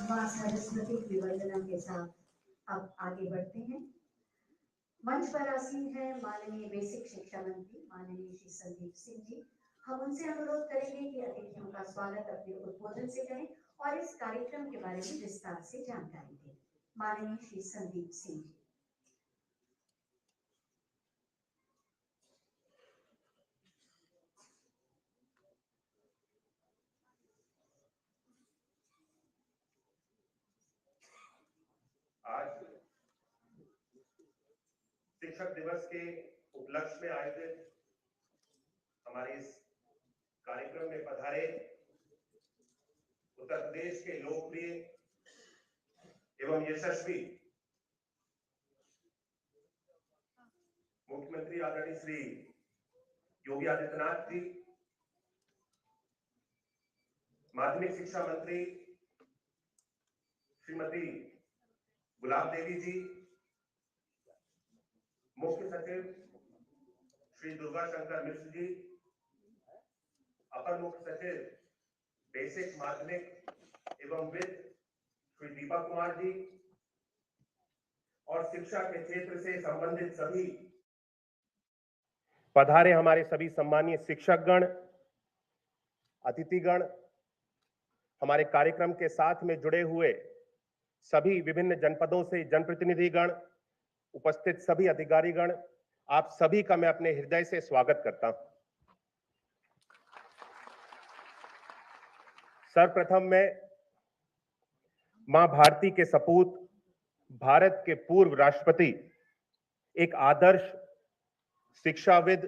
मां सरस्वती की वंदना के साथ अब आगे बढ़ते हैं। मंच पर आसीन है माननीय बेसिक शिक्षा मंत्री माननीय श्री संदीप सिंह जी। हम उनसे अनुरोध करेंगे कि अतिथियों का स्वागत अपने उद्बोधन से करें और इस कार्यक्रम के बारे में विस्तार से जानकारी दें। माननीय श्री संदीप सिंह जी। आज शिक्षक दिवस के उपलक्ष्य में आयोजित हमारे इस कार्यक्रम में पधारे उत्तर प्रदेश के लोकप्रिय एवं यशस्वी मुख्यमंत्री आदरणीय श्री योगी आदित्यनाथ जी, माध्यमिक शिक्षा मंत्री श्रीमती गुलाब देवी जी, मुख्य सचिव श्री दुर्गा शंकर मिश्र जी, अपर मुख्य सचिव बेसिक माध्यमिक एवं वित्त श्री दीपक कुमार जी और शिक्षा के क्षेत्र से संबंधित सभी पधारे हमारे सभी सम्मानीय शिक्षकगण, अतिथिगण, हमारे कार्यक्रम के साथ में जुड़े हुए सभी विभिन्न जनपदों से जनप्रतिनिधिगण, उपस्थित सभी अधिकारीगण, आप सभी का मैं अपने हृदय से स्वागत करता हूं। सर्वप्रथम मैं मां भारती के सपूत, भारत के पूर्व राष्ट्रपति, एक आदर्श शिक्षाविद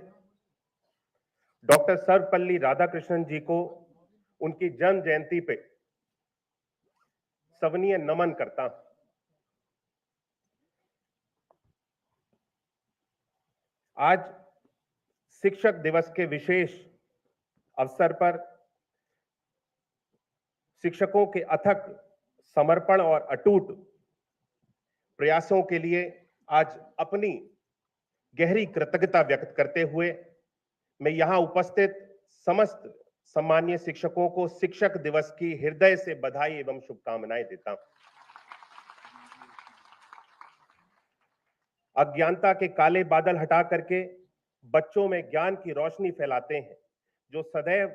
डॉक्टर सर्वपल्ली राधाकृष्णन जी को उनकी जन्म जयंती पे सविनीय नमन करता हूं। आज शिक्षक दिवस के विशेष अवसर पर शिक्षकों के अथक समर्पण और अटूट प्रयासों के लिए आज अपनी गहरी कृतज्ञता व्यक्त करते हुए मैं यहां उपस्थित समस्त सम्मानीय शिक्षकों को शिक्षक दिवस की हृदय से बधाई एवं शुभकामनाएं देता हूं। अज्ञानता के काले बादल हटा करके बच्चों में ज्ञान की रोशनी फैलाते हैं, जो सदैव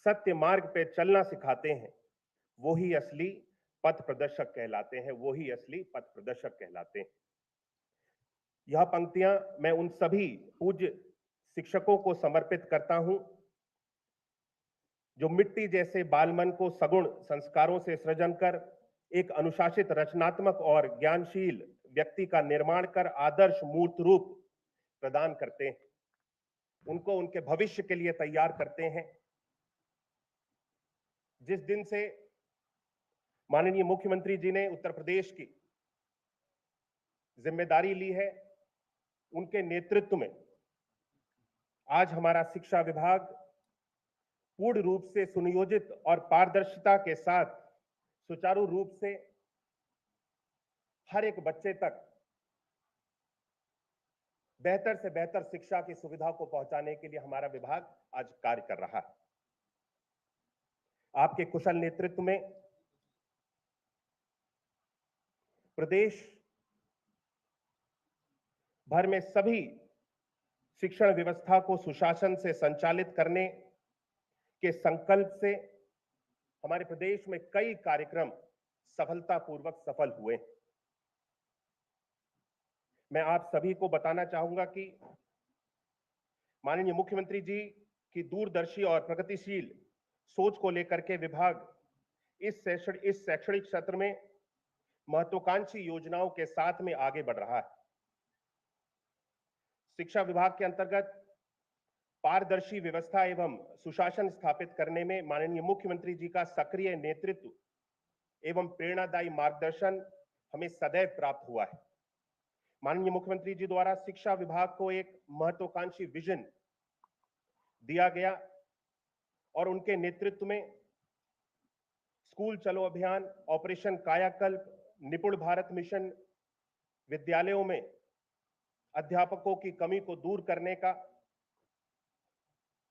सत्य मार्ग पे चलना सिखाते हैं, वो ही असली पथ प्रदर्शक कहलाते हैं, वो ही असली पथ प्रदर्शक कहलाते हैं। यह पंक्तियां मैं उन सभी पूज्य शिक्षकों को समर्पित करता हूं जो मिट्टी जैसे बालमन को सगुण संस्कारों से सृजन कर एक अनुशासित, रचनात्मक और ज्ञानशील व्यक्ति का निर्माण कर आदर्श मूर्त रूप प्रदान करते हैं, उनको उनके भविष्य के लिए तैयार करते हैं। जिस दिन से माननीय मुख्यमंत्री जी ने उत्तर प्रदेश की जिम्मेदारी ली है, उनके नेतृत्व में आज हमारा शिक्षा विभाग पूर्ण रूप से सुनियोजित और पारदर्शिता के साथ सुचारू रूप से हर एक बच्चे तक बेहतर से बेहतर शिक्षा की सुविधा को पहुंचाने के लिए हमारा विभाग आज कार्य कर रहा है। आपके कुशल नेतृत्व में प्रदेश भर में सभी शिक्षण व्यवस्था को सुशासन से संचालित करने के संकल्प से हमारे प्रदेश में कई कार्यक्रम सफलतापूर्वक सफल हुए। मैं आप सभी को बताना चाहूंगा कि माननीय मुख्यमंत्री जी की दूरदर्शी और प्रगतिशील सोच को लेकर के विभाग इस शैक्षणिक सत्र में महत्वाकांक्षी योजनाओं के साथ में आगे बढ़ रहा है। शिक्षा विभाग के अंतर्गत पारदर्शी व्यवस्था एवं सुशासन स्थापित करने में माननीय मुख्यमंत्री जी का सक्रिय नेतृत्व एवं प्रेरणादायी मार्गदर्शन हमें सदैव प्राप्त हुआ है। माननीय मुख्यमंत्री जी द्वारा शिक्षा विभाग को एक महत्वाकांक्षी विजन दिया गया और उनके नेतृत्व में स्कूल चलो अभियान, ऑपरेशन कायाकल्प, निपुण भारत मिशन, विद्यालयों में अध्यापकों की कमी को दूर करने का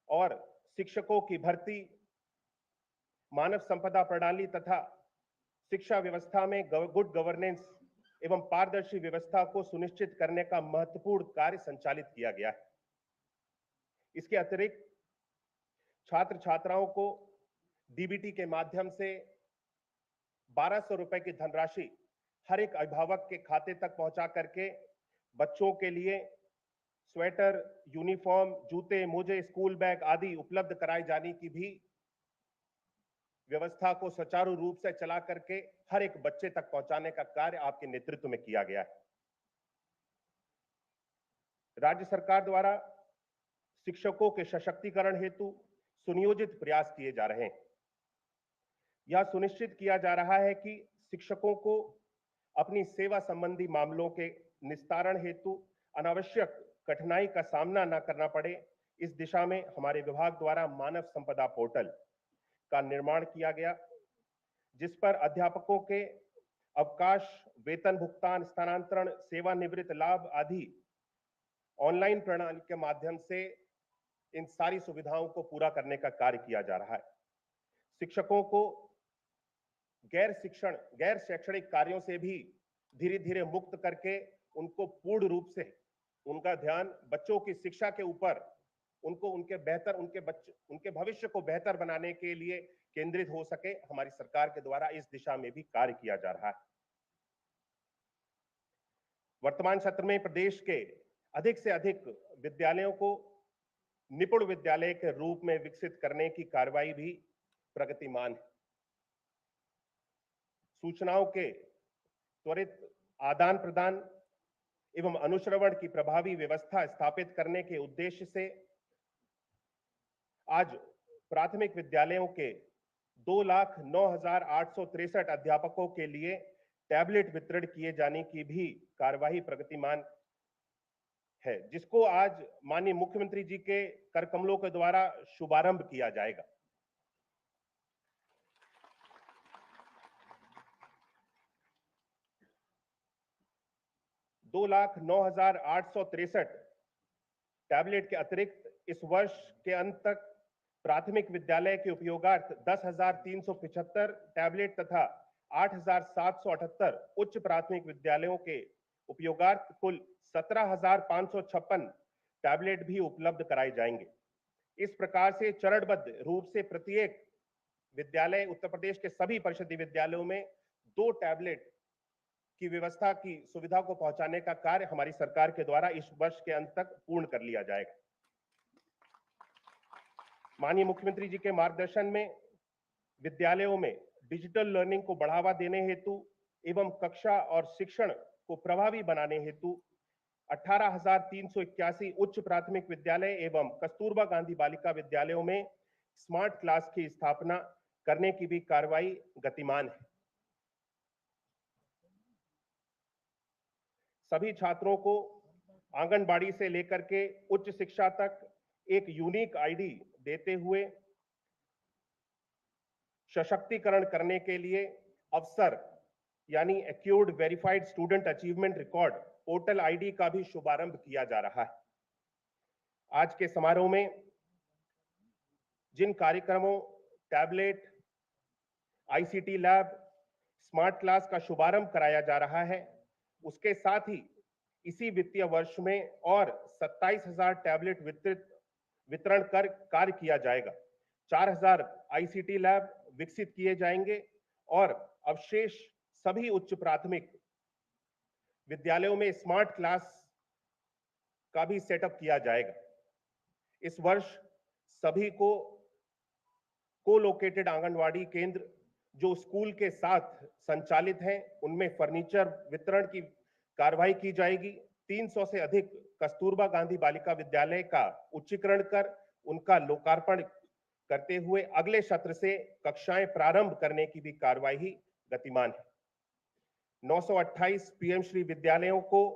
और शिक्षकों की भर्ती, मानव संपदा प्रणाली तथा शिक्षा व्यवस्था में गुड गवर्नेंस एवं पारदर्शी व्यवस्था को सुनिश्चित करने का महत्वपूर्ण कार्य संचालित किया गया है। इसके अतिरिक्त छात्र छात्राओं को डीबीटी के माध्यम से 1200 रुपए की धनराशि हर एक अभिभावक के खाते तक पहुंचा करके बच्चों के लिए स्वेटर, यूनिफॉर्म, जूते, मोजे, स्कूल बैग आदि उपलब्ध कराए जाने की भी व्यवस्था को सुचारू रूप से चला करके हर एक बच्चे तक पहुंचाने का कार्य आपके नेतृत्व में किया गया है। राज्य सरकार द्वारा शिक्षकों के सशक्तिकरण हेतु सुनियोजित प्रयास किए जा रहे हैं। यह सुनिश्चित किया जा रहा है कि शिक्षकों को अपनी सेवा संबंधी मामलों के निस्तारण हेतु अनावश्यक कठिनाई का सामना न करना पड़े। इस दिशा में हमारे विभाग द्वारा मानव संपदा पोर्टल का निर्माण किया गया, जिस पर अध्यापकों के अवकाश, वेतन भुगतान, स्थानांतरण, सेवानिवृत्त लाभ आदि ऑनलाइन प्रणाली के माध्यम से इन सारी सुविधाओं को पूरा करने का कार्य किया जा रहा है। शिक्षकों को गैर शैक्षणिक कार्यों से भी धीरे धीरे मुक्त करके उनको पूर्ण रूप से उनका ध्यान बच्चों की शिक्षा के ऊपर उनको उनके भविष्य को बेहतर बनाने के लिए केंद्रित हो सके, हमारी सरकार के द्वारा इस दिशा में भी कार्य किया जा रहा है। वर्तमान सत्र में प्रदेश के अधिक से अधिक विद्यालयों को निपुण विद्यालय के रूप में विकसित करने की कार्रवाई भी प्रगतिमान है। सूचनाओं के त्वरित आदान प्रदान एवं अनुश्रवण की प्रभावी व्यवस्था स्थापित करने के उद्देश्य से आज प्राथमिक विद्यालयों के 2,09,863 अध्यापकों के लिए टैबलेट वितरण किए जाने की भी कार्यवाही प्रगतिमान है, जिसको आज माननीय मुख्यमंत्री जी के कर कमलों के द्वारा शुभारंभ किया जाएगा। दो 2,09,863 टैबलेट के अतिरिक्त इस वर्ष के अंत तक प्राथमिक विद्यालय के उपयोगार्थ 10,375 टैबलेट तथा 8,778 उच्च प्राथमिक विद्यालयों के उपयोगार्थ कुल 17,556 टैबलेट भी उपलब्ध कराए जाएंगे। इस प्रकार से चरणबद्ध रूप से प्रत्येक विद्यालय, उत्तर प्रदेश के सभी परिषदीय विद्यालयों में 2 टैबलेट की व्यवस्था की सुविधा को पहुंचाने का कार्य हमारी सरकार के द्वारा इस वर्ष के अंत तक पूर्ण कर लिया जाएगा। माननीय मुख्यमंत्री जी के मार्गदर्शन में विद्यालयों में डिजिटल लर्निंग को बढ़ावा देने हेतु एवं कक्षा और शिक्षण को प्रभावी बनाने हेतु 18,381 उच्च प्राथमिक विद्यालय एवं कस्तूरबा गांधी बालिका विद्यालयों में स्मार्ट क्लास की स्थापना करने की भी कार्रवाई गतिमान है। सभी छात्रों को आंगनबाड़ी से लेकर के उच्च शिक्षा तक एक यूनिक आईडी देते हुए सशक्तिकरण करने के लिए अवसर यानी accrued verified student achievement record portal ID का भी शुभारंभ किया जा रहा है। आज के समारोह में जिन कार्यक्रमों tablet, ICT lab, smart class का शुभारंभ कराया जा रहा है, उसके साथ ही इसी वित्तीय वर्ष में और 27,000 टैबलेट वितरण कर कार्य किया जाएगा। 4,000 आईसीटी लैब विकसित किए जाएंगे और अवशेष सभी उच्च प्राथमिक विद्यालयों में स्मार्ट क्लास का भी सेटअप किया जाएगा। इस वर्ष सभी को लोकेटेड आंगनवाड़ी केंद्र जो स्कूल के साथ संचालित हैं, उनमें फर्नीचर वितरण की कार्रवाई की जाएगी। 300 से अधिक कस्तूरबा गांधी बालिका विद्यालय का उच्चीकरण कर उनका लोकार्पण करते हुए अगले सत्र से कक्षाएं प्रारंभ करने की भी कार्रवाई गतिमान है। 928 पीएम श्री विद्यालयों को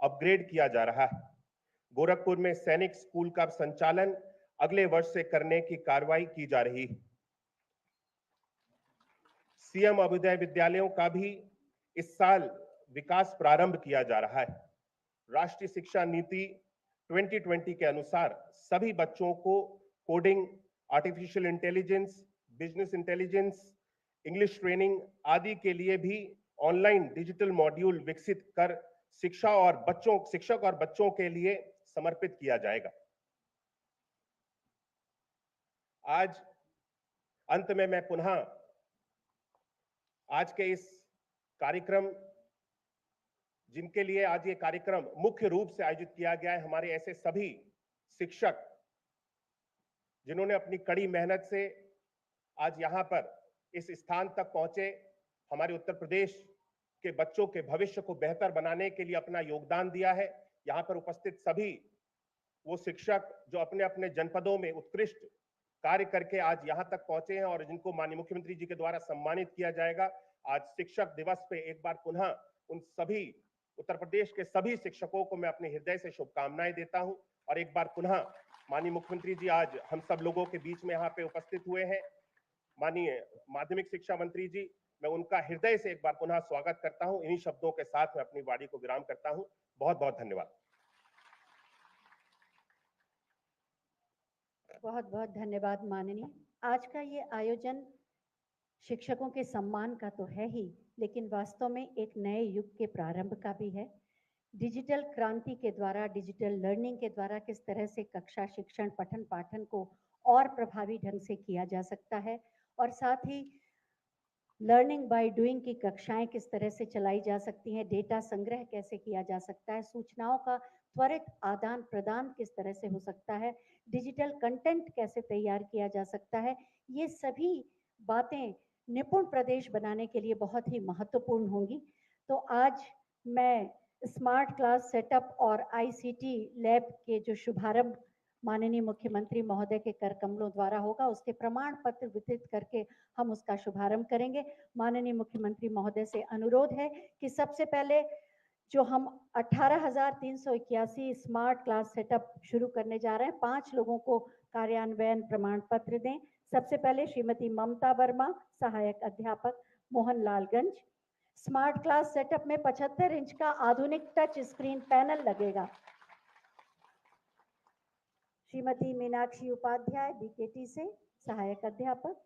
अपग्रेड किया जा रहा है। गोरखपुर में सैनिक स्कूल का संचालन अगले वर्ष से करने की कार्रवाई की जा रही है। सीएम अभ्युदय विद्यालयों का भी इस साल विकास प्रारंभ किया जा रहा है। राष्ट्रीय शिक्षा नीति 2020 के अनुसार सभी बच्चों को coding, artificial intelligence, business intelligence English training आदि के लिए भी ऑनलाइन डिजिटल मॉड्यूल विकसित कर शिक्षक और बच्चों के लिए समर्पित किया जाएगा। आज अंत में मैं पुनः आज के इस कार्यक्रम, जिनके लिए आज ये कार्यक्रम मुख्य रूप से आयोजित किया गया है, हमारे ऐसे सभी शिक्षक जिन्होंने अपनी कड़ी मेहनत से आज यहां पर इस स्थान तक पहुंचे, हमारे उत्तर प्रदेश के बच्चों के भविष्य को बेहतर बनाने के लिए अपना योगदान दिया है। यहां पर उपस्थित सभी वो शिक्षक जो अपने अपने जनपदों में उत्कृष्ट कार्य करके आज यहां तक पहुंचे हैं और जिनको माननीय मुख्यमंत्री जी के द्वारा सम्मानित किया जाएगा। आज शिक्षक दिवस पे एक बार पुनः उन सभी उत्तर प्रदेश के सभी शिक्षकों को मैं अपने हृदय से शुभकामनाएं देता हूं और एक बार पुनः माननीय मुख्यमंत्री जी आज हम सब लोगों के बीच में यहाँ पे उपस्थित हुए हैं। माननीय माध्यमिक शिक्षा मंत्री जी, मैं उनका हृदय से एक बार पुनः स्वागत करता हूं। इन्हीं शब्दों के साथ मैं अपनी वाणी को विराम करता हूं। बहुत बहुत धन्यवाद। बहुत बहुत धन्यवाद माननीय। आज का ये आयोजन शिक्षकों के सम्मान का तो है ही, लेकिन वास्तव में एक नए युग के प्रारंभ का भी है। डिजिटल क्रांति के द्वारा, डिजिटल लर्निंग के द्वारा किस तरह से कक्षा शिक्षण पठन पाठन को और प्रभावी ढंग से किया जा सकता है और साथ ही लर्निंग बाय डूइंग की कक्षाएं किस तरह से चलाई जा सकती हैं, डेटा संग्रह कैसे किया जा सकता है, सूचनाओं का त्वरित आदान प्रदान किस तरह से हो सकता है, डिजिटल कंटेंट कैसे तैयार किया जा सकता है, ये सभी बातें निपुण प्रदेश बनाने के लिए बहुत ही महत्वपूर्ण होंगी। तो आज मैं स्मार्ट क्लास सेटअप और आईसीटी लैब के जो शुभारंभ माननीय मुख्यमंत्री महोदय के कर कमलों द्वारा होगा, उसके प्रमाण पत्र वितरित करके हम उसका शुभारंभ करेंगे। माननीय मुख्यमंत्री महोदय से अनुरोध है कि सबसे पहले जो हम 18,381 स्मार्ट क्लास सेटअप शुरू करने जा रहे हैं, 5 लोगों को कार्यान्वयन प्रमाण पत्र दें। सबसे पहले श्रीमती ममता वर्मा, सहायक अध्यापक, मोहनलालगंज। स्मार्ट क्लास सेटअप में 75 इंच का आधुनिक टच स्क्रीन पैनल लगेगा। श्रीमती मीनाक्षी उपाध्याय, बीकेटी से, सहायक अध्यापक।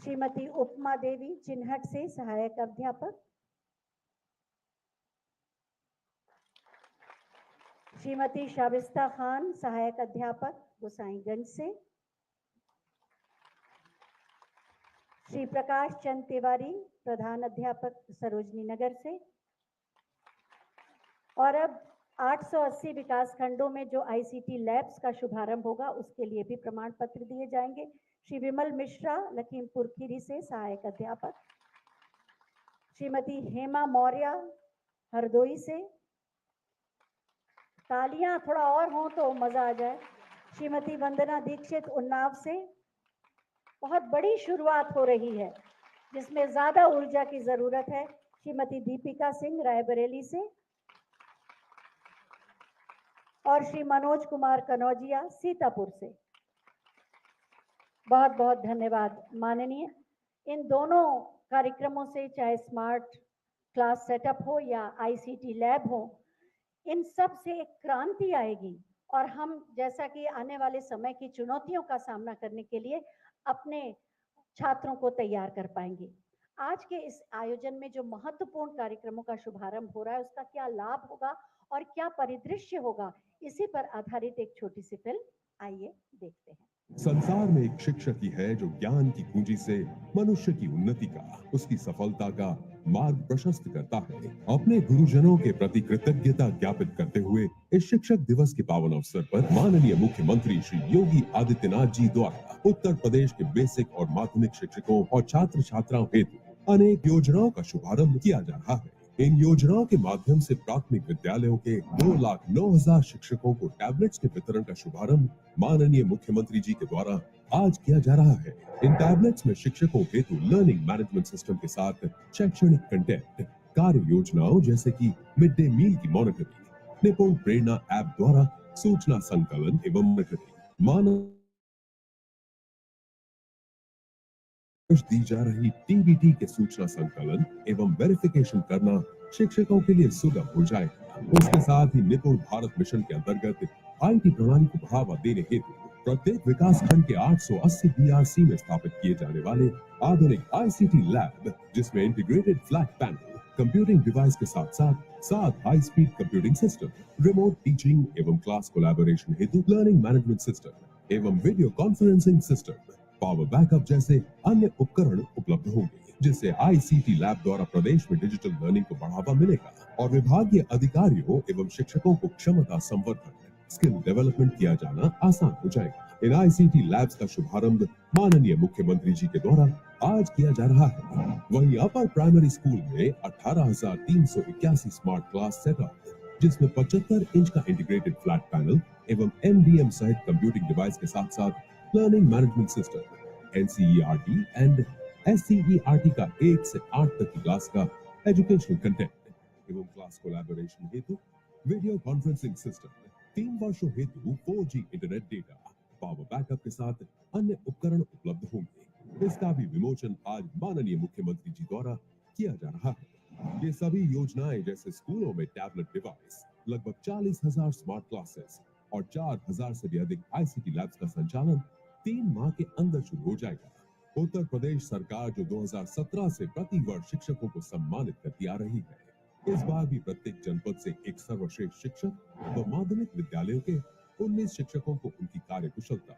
श्रीमती उपमा देवी, चिन्हट से, सहायक अध्यापक। श्रीमती शाबिस्ता खान, सहायक अध्यापक, गोसाईगंज से। श्री प्रकाश चंद तिवारी, प्रधान अध्यापक, सरोजनी नगर से। और अब 880 विकास खंडों में जो आईसीटी लैब्स का शुभारंभ होगा, उसके लिए भी प्रमाण पत्र दिए जाएंगे। श्री विमल मिश्रा, लखीमपुर खीरी से, सहायक अध्यापक। श्रीमती हेमा मौर्य, हरदोई से। तालियां थोड़ा और हो तो मजा आ जाए। श्रीमती वंदना दीक्षित, उन्नाव से। बहुत बड़ी शुरुआत हो रही है जिसमें ज्यादा ऊर्जा की जरूरत है। श्रीमती दीपिका सिंह, रायबरेली से। और श्री मनोज कुमार कनौजिया, सीतापुर से। बहुत बहुत धन्यवाद माननीय। इन दोनों कार्यक्रमों से, चाहे स्मार्ट क्लास सेटअप हो या आईसीटी लैब हो, इन सब से एक क्रांति आएगी और हम जैसा कि आने वाले समय की चुनौतियों का सामना करने के लिए अपने छात्रों को तैयार कर पाएंगे। आज के इस आयोजन में जो महत्वपूर्ण कार्यक्रमों का शुभारंभ हो रहा है, उसका क्या लाभ होगा और क्या परिदृश्य होगा, इसी पर आधारित एक छोटी सी फिल्म, आइए देखते हैं। संसार में एक शिक्षक ही है जो ज्ञान की पूंजी से मनुष्य की उन्नति का, उसकी सफलता का मार्ग प्रशस्त करता है। अपने गुरुजनों के प्रति कृतज्ञता ज्ञापित करते हुए इस शिक्षक दिवस के पावन अवसर पर माननीय मुख्यमंत्री श्री योगी आदित्यनाथ जी द्वारा उत्तर प्रदेश के बेसिक और माध्यमिक शिक्षकों और छात्र छात्राओं हेतु अनेक योजनाओं का शुभारंभ किया जा रहा है। इन योजनाओं के माध्यम से प्राथमिक विद्यालयों के 2,09,000 शिक्षकों को टैबलेट्स के वितरण का शुभारंभ माननीय मुख्यमंत्री जी के द्वारा आज किया जा रहा है। इन टैबलेट्स में शिक्षकों हेतु लर्निंग मैनेजमेंट सिस्टम के साथ शैक्षणिक कंटेंट, कार्य योजनाओं जैसे कि मिड डे मील की मॉनिटरिंग, निपुण प्रेरणा ऐप द्वारा सूचना संकलन एवं मॉनिटरिंग, दी जा रही टीबीटी के सूचना संकलन एवं वेरिफिकेशन करना शिक्षकों के लिए सुगम हो जाएगा। उसके साथ ही निपुण भारत मिशन के अंतर्गत आईटी प्रणाली को बढ़ावा देने हेतु प्रत्येक विकास खंड के 880 BRC में स्थापित किए जाने वाले आधुनिक ICT लैब, जिसमें integrated flat panel, computing device के साथ साथ 7 high speed computing system, remote teaching एवं क्लास कोलैबोरेशन हेतु लर्निंग मैनेजमेंट सिस्टम एवं video conferencing system, power backup जैसे अन्य उपकरण उपलब्ध होंगे, जिससे ICT लैब द्वारा प्रदेश में डिजिटल लर्निंग को बढ़ावा मिलेगा और विभागीय अधिकारियों एवं शिक्षकों को क्षमता संवर्धन, स्किल डेवलपमेंट किया जाना आसान हो जाएगा। इन ICT लैब्स का शुभारंभ माननीय मुख्यमंत्री जी के द्वारा आज किया जा रहा है। वहीं अपर प्राइमरी स्कूल में 18,381 स्मार्ट क्लास सेटअप, जिसमें 75 इंच का इंटीग्रेटेड फ्लैट पैनल एवं MDM सहित कंप्यूटिंग डिवाइस के साथ साथ learning management system, NCERT and SCERT का 1 से 8 तक की क्लास का एजुकेशनल कंटेंट एवं क्लास कोलैबोरेशन हेतु वीडियो कॉन्फ्रेंसिंग सिस्टम, 3 वर्षों हेतु 4G internet data, power backup के साथ अन्य उपकरण उपलब्ध होंगे। इसका भी विमोचन आज माननीय मुख्यमंत्री जी द्वारा किया जा रहा है। ये सभी योजनाएं जैसे स्कूलों में टैबलेट डिवाइस, लगभग 40,000 स्मार्ट क्लासेस और 4,000 से भी अधिक ICT लैब्स का संचालन 3 माह के अंदर शुरू हो जाएगा। उत्तर प्रदेश सरकार जो 2017 से प्रति वर्ष शिक्षकों को सम्मानित करती आ रही है, इस बार भी प्रत्येक जनपद से एक सर्वश्रेष्ठ शिक्षक व माध्यमिक विद्यालयों के 19 शिक्षकों को उनकी कार्य कुशलता,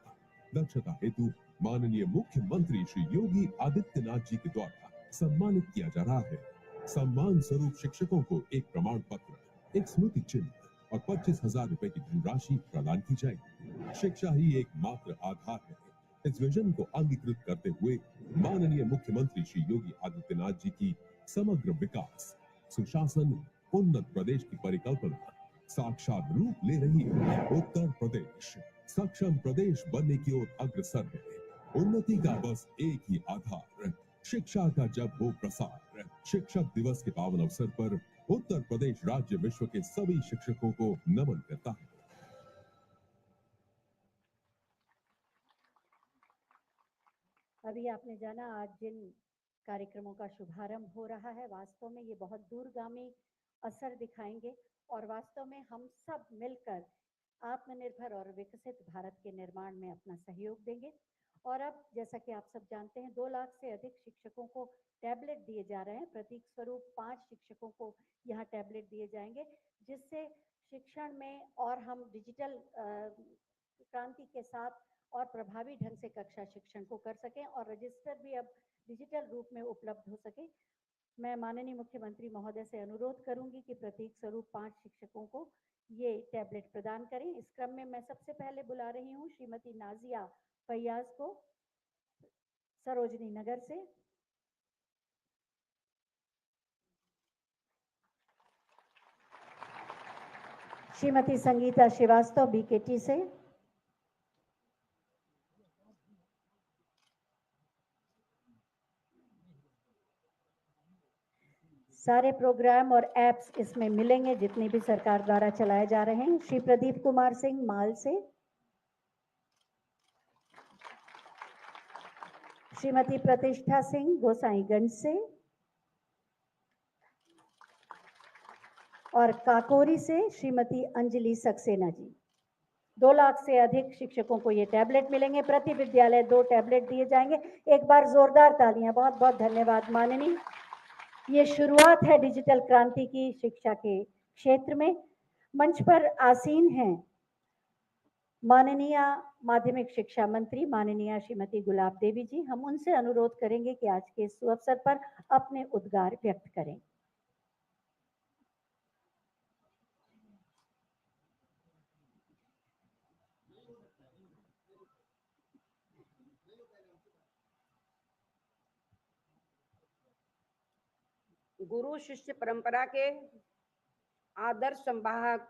दक्षता हेतु माननीय मुख्यमंत्री श्री योगी आदित्यनाथ जी के द्वारा सम्मानित किया जा रहा है। सम्मान स्वरूप शिक्षकों को एक प्रमाण पत्र, एक स्मृति चिन्ह और 25,000 रुपए की धनराशि प्रदान की जाएगी। शिक्षा ही एकमात्र आधार है। इस विजन को अंगीकृत करते हुए माननीय मुख्यमंत्री श्री योगी आदित्यनाथ जी की समग्र विकास, सुशासन, उन्नत प्रदेश की परिकल्पना साक्षात रूप ले रही है। उत्तर प्रदेश सक्षम प्रदेश बनने की ओर अग्रसर है। उन्नति का बस एक ही आधार, शिक्षा का जब हो प्रसार। शिक्षक दिवस के पावन अवसर पर उत्तर प्रदेश राज्य विश्व के सभी शिक्षकों को नमन करता है। अभी आपने जाना आज जिन कार्यक्रमों का शुभारंभ हो रहा है, वास्तव में ये बहुत दूरगामी असर दिखाएंगे और वास्तव में हम सब मिलकर आत्मनिर्भर और विकसित भारत के निर्माण में अपना सहयोग देंगे। और अब जैसा कि आप सब जानते हैं, 2 लाख से अधिक शिक्षकों को टैबलेट दिए जा रहे हैं। प्रतीक स्वरूप 5 शिक्षकों को यहाँ टैबलेट दिए जाएंगे, जिससे शिक्षण में और हम डिजिटल क्रांति के साथ और प्रभावी ढंग से कक्षा शिक्षण को कर सकें और रजिस्टर भी अब डिजिटल रूप में उपलब्ध हो सके। मैं माननीय मुख्यमंत्री महोदय से अनुरोध करूंगी कि प्रतीक स्वरूप 5 शिक्षकों को ये टैबलेट प्रदान करें। इस क्रम में मैं सबसे पहले बुला रही हूँ श्रीमती नाजिया फैयाज को सरोजनी नगर से, श्रीमती संगीता श्रीवास्तव BKT से, सारे प्रोग्राम और एप्स इसमें मिलेंगे जितने भी सरकार द्वारा चलाए जा रहे हैं। श्री प्रदीप कुमार सिंह माल से, श्रीमती प्रतिष्ठा सिंह गोसाईगंज से और काकोरी से श्रीमती अंजलि सक्सेना जी। 2 लाख से अधिक शिक्षकों को ये टैबलेट मिलेंगे। प्रति विद्यालय 2 टैबलेट दिए जाएंगे। एक बार जोरदार तालियां। बहुत बहुत धन्यवाद माननीय। ये शुरुआत है डिजिटल क्रांति की शिक्षा के क्षेत्र में। मंच पर आसीन हैं माननीय माध्यमिक शिक्षा मंत्री माननीय श्रीमती गुलाब देवी जी। हम उनसे अनुरोध करेंगे कि आज के इस अवसर पर अपने उद्गार व्यक्त करें। गुरु शिष्य परंपरा के आदर्श संवाहक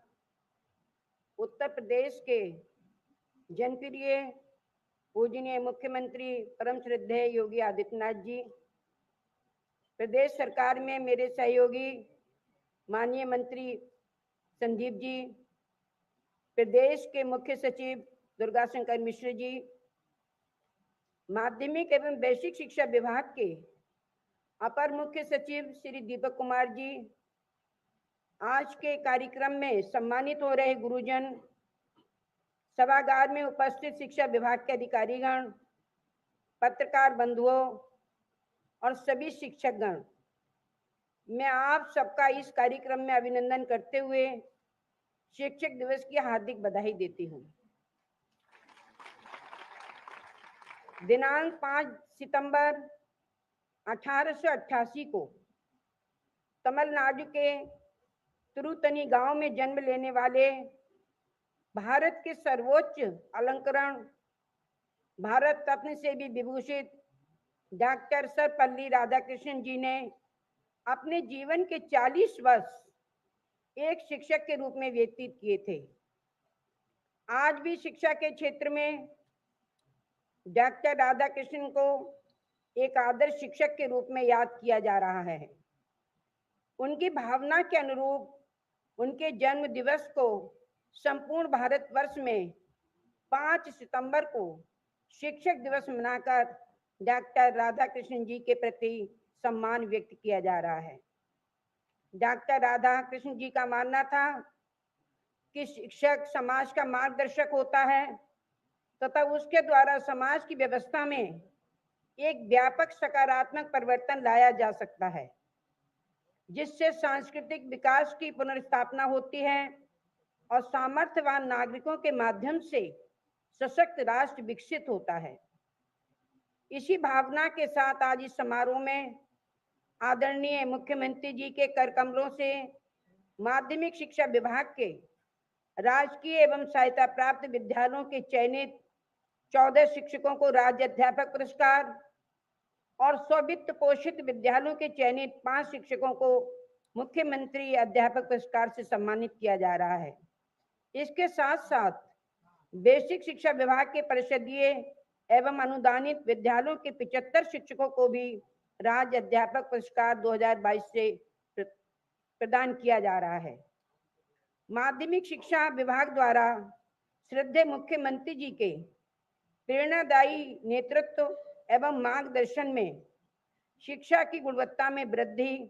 उत्तर प्रदेश के जनप्रिय पूजनीय मुख्यमंत्री परम श्रद्धेय योगी आदित्यनाथ जी, प्रदेश सरकार में मेरे सहयोगी माननीय मंत्री संदीप जी, प्रदेश के मुख्य सचिव दुर्गा शंकर मिश्र जी, माध्यमिक एवं वैश्विक शिक्षा विभाग के अपर मुख्य सचिव श्री दीपक कुमार जी, आज के कार्यक्रम में सम्मानित हो रहे गुरुजन, सभागार में उपस्थित शिक्षा विभाग के अधिकारीगण, पत्रकार बंधुओं और सभी शिक्षकगण, मैं आप सबका इस कार्यक्रम में अभिनंदन करते हुए शिक्षक दिवस की हार्दिक बधाई देती हूँ। दिनांक 5 सितंबर 1888 को तमिलनाडु के तिरुतनी गांव में जन्म लेने वाले भारत के सर्वोच्च अलंकरण, भारत रत्न से भी विभूषित डॉक्टर सर्वपल्ली राधाकृष्णन जी ने अपने जीवन के 40 वर्ष एक शिक्षक के रूप में व्यतीत किए थे। आज भी शिक्षा के क्षेत्र में डॉक्टर राधाकृष्णन को एक आदर्श शिक्षक के रूप में याद किया जा रहा है। उनकी भावना के अनुरूप उनके जन्म दिवस को संपूर्ण भारतवर्ष में 5 सितंबर को शिक्षक दिवस मनाकर डॉक्टर राधाकृष्णन जी के प्रति सम्मान व्यक्त किया जा रहा है। डॉक्टर राधाकृष्णन जी का मानना था कि शिक्षक समाज का मार्गदर्शक होता है तथा उसके द्वारा समाज की व्यवस्था में एक व्यापक सकारात्मक परिवर्तन लाया जा सकता है, जिससे सांस्कृतिक विकास की पुनर्स्थापना होती है और सामर्थ्यवान नागरिकों के माध्यम से सशक्त राष्ट्र विकसित होता है। इसी भावना के साथ आज इस समारोह में आदरणीय मुख्यमंत्री जी के कर कमलों से माध्यमिक शिक्षा विभाग के राजकीय एवं सहायता प्राप्त विद्यालयों के चयनित 14 शिक्षकों को राज्य अध्यापक पुरस्कार और स्ववित्त पोषित विद्यालयों के चयनित 5 शिक्षकों को मुख्यमंत्री अध्यापक पुरस्कार से सम्मानित किया जा रहा है। इसके साथ साथ बेसिक शिक्षा विभाग के परिषदीय एवं अनुदानित विद्यालयों के 75 शिक्षकों को भी राज्य अध्यापक पुरस्कार 2022 से प्रदान किया जा रहा है। माध्यमिक शिक्षा विभाग द्वारा श्रद्धेय मुख्यमंत्री जी के प्रेरणादायी नेतृत्व एवं मार्गदर्शन में शिक्षा की गुणवत्ता में वृद्धि,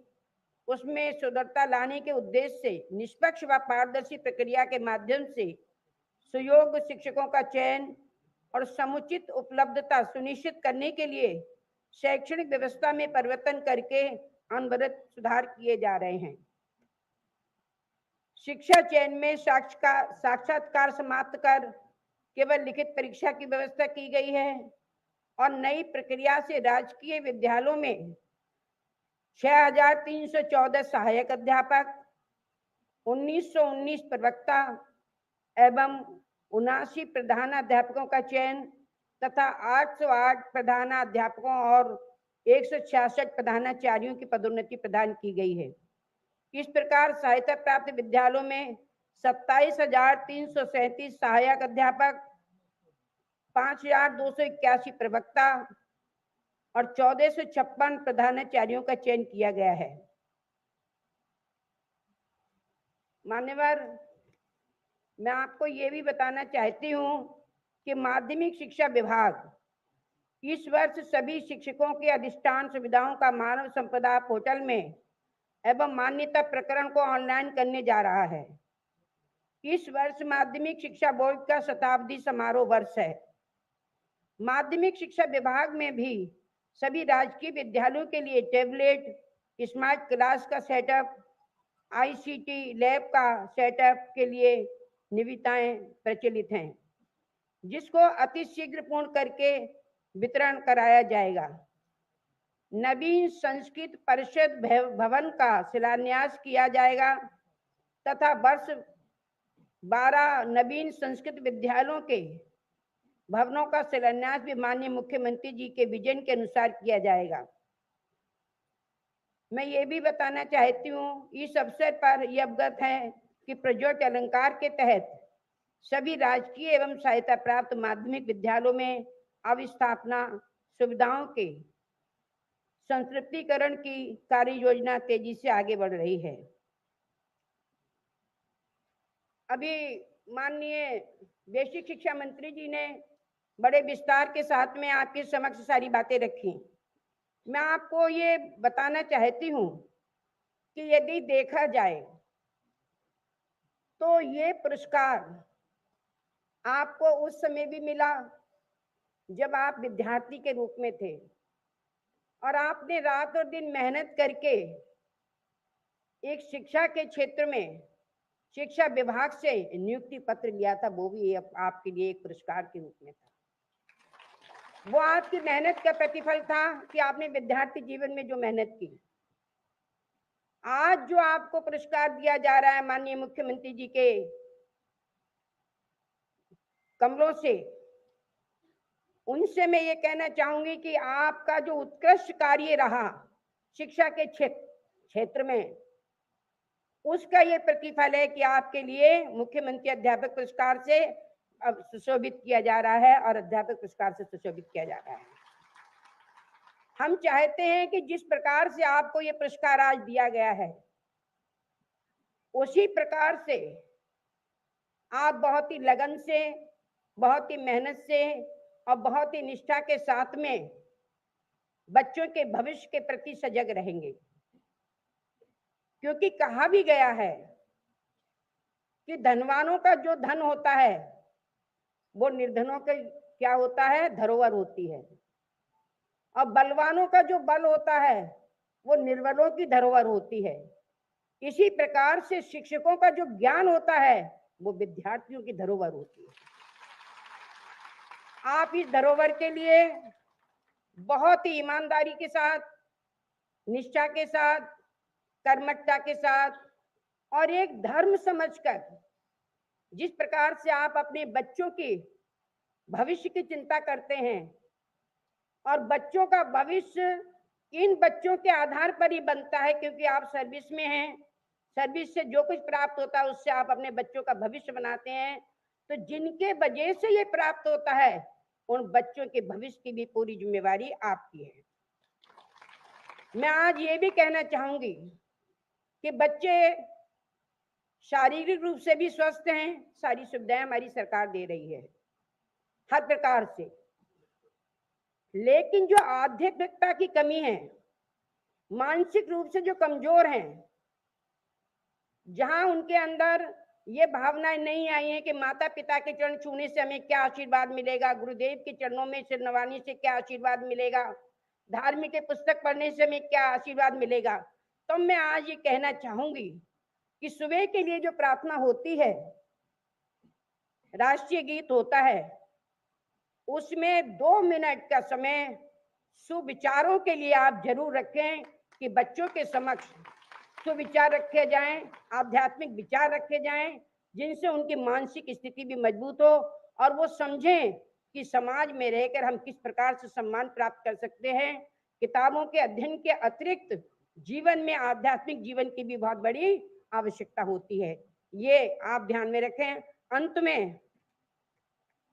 उसमें सुदृढ़ता लाने के उद्देश्य से निष्पक्ष व पारदर्शी प्रक्रिया के माध्यम से सुयोग्य शिक्षकों का चयन और समुचित उपलब्धता सुनिश्चित करने के लिए शैक्षणिक व्यवस्था में परिवर्तन करके अनवरत सुधार किए जा रहे हैं। शिक्षा चयन में साक्षात्कार समाप्त कर केवल लिखित परीक्षा की व्यवस्था की गई है और नई प्रक्रिया से राजकीय विद्यालयों में 6314 सहायक अध्यापक, 1919 प्रवक्ता एवं 79 प्रधानाध्यापकों का चयन तथा 808 प्रधानाध्यापकों और 166 प्रधानाचार्यों की पदोन्नति प्रदान की गई है। इस प्रकार सहायता प्राप्त विद्यालयों में 27,337 सहायक अध्यापक, 5,281 प्रवक्ता और 1,456 प्रधानाचार्यों का चयन किया गया है। मान्यवर, मैं आपको ये भी बताना चाहती हूँ कि माध्यमिक शिक्षा विभाग इस वर्ष सभी शिक्षकों के अधिष्ठान सुविधाओं का मानव संपदा पोर्टल में एवं मान्यता प्रकरण को ऑनलाइन करने जा रहा है। इस वर्ष माध्यमिक शिक्षा बोर्ड का शताब्दी समारोह वर्ष है। माध्यमिक शिक्षा विभाग में भी सभी राजकीय विद्यालयों के लिए टैबलेट, स्मार्ट क्लास का सेटअप, ICT लैब का सेटअप के लिए निविदाएं प्रचलित हैं, जिसको अति शीघ्र पूर्ण करके वितरण कराया जाएगा। नवीन संस्कृत परिषद भवन का शिलान्यास किया जाएगा तथा वर्ष 12 नवीन संस्कृत विद्यालयों के भवनों का शिलान्यास भी माननीय मुख्यमंत्री जी के विजन के अनुसार किया जाएगा। मैं ये भी बताना चाहती हूँ, इस अवसर पर यह अवगत है कि प्रज्योत अलंकार के तहत सभी राजकीय एवं सहायता प्राप्त माध्यमिक विद्यालयों में अवस्थापना सुविधाओं के संतृप्तिकरण की कार्य योजना तेजी से आगे बढ़ रही है। अभी माननीय बेसिक शिक्षा मंत्री जी ने बड़े विस्तार के साथ में आपके समक्ष सारी बातें रखी। मैं आपको ये बताना चाहती हूँ कि यदि देखा जाए तो ये पुरस्कार आपको उस समय भी मिला जब आप विद्यार्थी के रूप में थे और आपने रात और दिन मेहनत करके एक शिक्षा के क्षेत्र में शिक्षा विभाग से नियुक्ति पत्र लिया था, वो भी आपके लिए एक पुरस्कार के रूप में था। वो आपकी मेहनत का प्रतिफल था कि आपने विद्यार्थी जीवन में जो मेहनत की। आज जो आपको पुरस्कार दिया जा रहा है माननीय मुख्यमंत्री जी के कमलों से, उनसे मैं ये कहना चाहूंगी कि आपका जो उत्कृष्ट कार्य रहा शिक्षा के क्षेत्र में, उसका ये प्रतिफल है कि आपके लिए मुख्यमंत्री अध्यापक पुरस्कार से अब सुशोभित किया जा रहा है और अध्यापक पुरस्कार से सुशोभित किया जा रहा है। हम चाहते हैं कि जिस प्रकार से आपको ये पुरस्कार आज दिया गया है, उसी प्रकार से आप बहुत ही लगन से, बहुत ही मेहनत से और बहुत ही निष्ठा के साथ में बच्चों के भविष्य के प्रति सजग रहेंगे। क्योंकि कहा भी गया है कि धनवानों का जो धन होता है वो निर्धनों के क्या होता है, धरोहर होती है, और बलवानों का जो बल होता है वो निर्बलों की धरोहर होती है। इसी प्रकार से शिक्षकों का जो ज्ञान होता है वो विद्यार्थियों की धरोहर होती है। आप इस धरोहर के लिए बहुत ही ईमानदारी के साथ, निष्ठा के साथ, कर्मठता के साथ और एक धर्म समझकर जिस प्रकार से आप अपने बच्चों के भविष्य की चिंता करते हैं, और बच्चों का भविष्य इन बच्चों के आधार पर ही बनता है, क्योंकि आप सर्विस में हैं, सर्विस से जो कुछ प्राप्त होता है उससे आप अपने बच्चों का भविष्य बनाते हैं। तो जिनके वजह से ये प्राप्त होता है, उन बच्चों के भविष्य की भी पूरी जिम्मेवारी आपकी है। मैं आज ये भी कहना चाहूंगी कि बच्चे शारीरिक रूप से भी स्वस्थ हैं, सारी सुविधाएं हमारी सरकार दे रही है हर प्रकार से, लेकिन जो आध्यात्मिकता की कमी है, मानसिक रूप से जो कमजोर हैं, जहां उनके अंदर ये भावनाएं नहीं आई हैं कि माता पिता के चरण छूने से हमें क्या आशीर्वाद मिलेगा, गुरुदेव के चरणों में सिर नवाने से क्या आशीर्वाद मिलेगा, धार्मिक पुस्तक पढ़ने से हमें क्या आशीर्वाद मिलेगा, तो मैं आज ये कहना चाहूंगी कि सुबह के लिए जो प्रार्थना होती है, राष्ट्रीय गीत होता है, उसमें 2 मिनट का समय सुविचारों के लिए आप जरूर रखें कि बच्चों के समक्ष सुविचार रखे जाएं, आध्यात्मिक विचार रखे जाएं, जिनसे उनकी मानसिक स्थिति भी मजबूत हो और वो समझें कि समाज में रहकर हम किस प्रकार से सम्मान प्राप्त कर सकते हैं। किताबों के अध्ययन के अतिरिक्त जीवन में आध्यात्मिक जीवन की भी बहुत बड़ी आवश्यकता होती है, ये आप ध्यान में रखें। अंत में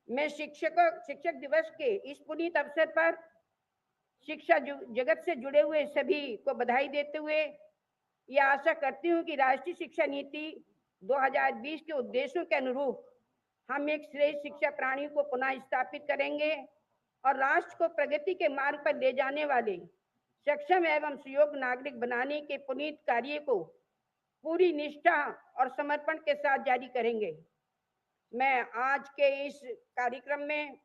मैं शिक्षक दिवस के इस पुनीत अवसर पर शिक्षा जगत से जुड़े हुए सभी को बधाई देते हुए ये आशा करती हूँ कि राष्ट्रीय शिक्षा नीति 2020 के उद्देश्यों के अनुरूप हम एक श्रेष्ठ शिक्षा प्रणाली को पुनः स्थापित करेंगे और राष्ट्र को प्रगति के मार्ग पर ले जाने वाले सक्षम एवं सुयोग्य नागरिक बनाने के पुनीत कार्य को पूरी निष्ठा और समर्पण के साथ जारी करेंगे। मैं आज के इस कार्यक्रम में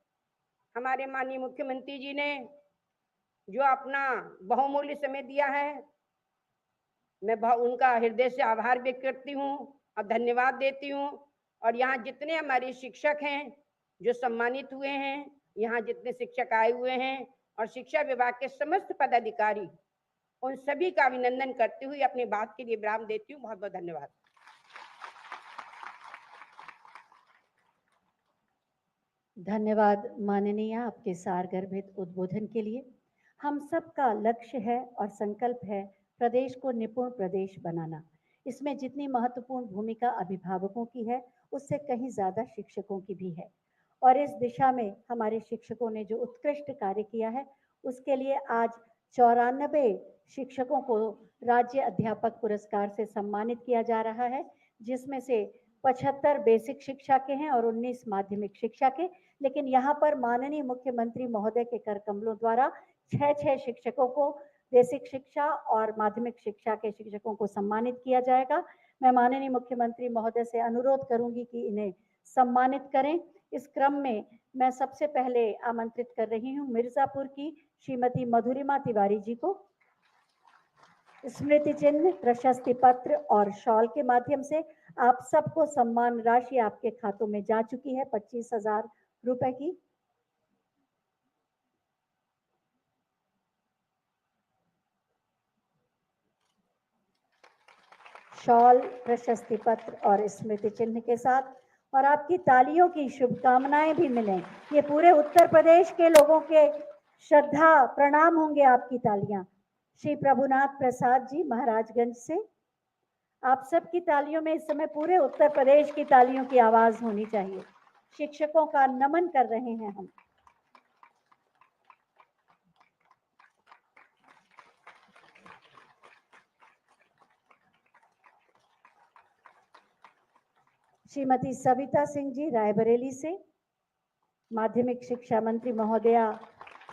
हमारे माननीय मुख्यमंत्री जी ने जो अपना बहुमूल्य समय दिया है, मैं उनका हृदय से आभार व्यक्त करती हूँ और धन्यवाद देती हूँ। और यहाँ जितने हमारे शिक्षक हैं जो सम्मानित हुए हैं, यहाँ जितने शिक्षक आए हुए हैं और शिक्षा विभाग के समस्त पदाधिकारी, उन सभी का अभिनंदन करते हुए अपनी बात के लिए विराम देती हूँ। बहुत बहुत धन्यवाद। धन्यवाद माननीय, आपके सारगर्भित उद्बोधन के लिए। हम सबका लक्ष्य है और संकल्प है प्रदेश को निपुण प्रदेश बनाना। इसमें जितनी महत्वपूर्ण भूमिका अभिभावकों की है, उससे कहीं ज़्यादा शिक्षकों की भी है। और इस दिशा में हमारे शिक्षकों ने जो उत्कृष्ट कार्य किया है, उसके लिए आज 94 शिक्षकों को राज्य अध्यापक पुरस्कार से सम्मानित किया जा रहा है, जिसमें से 75 बेसिक शिक्षा के हैं और 19 माध्यमिक शिक्षा के। लेकिन यहाँ पर माननीय मुख्यमंत्री महोदय के कर कमलों द्वारा 6 शिक्षकों को बेसिक शिक्षा और माध्यमिक शिक्षा के शिक्षकों को सम्मानित किया जाएगा। मैं माननीय मुख्यमंत्री महोदय से अनुरोध करूंगी कि इन्हें सम्मानित करें। इस क्रम में मैं सबसे पहले आमंत्रित कर रही हूं मिर्जापुर की श्रीमती मधुरिमा तिवारी जी को। स्मृति चिन्ह, प्रशस्ति पत्र और शॉल के माध्यम से आप सबको सम्मान राशि आपके खातों में जा चुकी है 25,000 रुपए की। शॉल, प्रशस्ति पत्र और स्मृति चिन्ह के साथ और आपकी तालियों की शुभकामनाएं भी मिलें। ये पूरे उत्तर प्रदेश के लोगों के श्रद्धा प्रणाम होंगे आपकी तालियां। श्री प्रभुनाथ प्रसाद जी महाराजगंज से, आप सबकी तालियों में इस समय पूरे उत्तर प्रदेश की तालियों की आवाज होनी चाहिए। शिक्षकों का नमन कर रहे हैं हम। श्रीमती सविता सिंह जी रायबरेली से, माध्यमिक शिक्षा मंत्री महोदया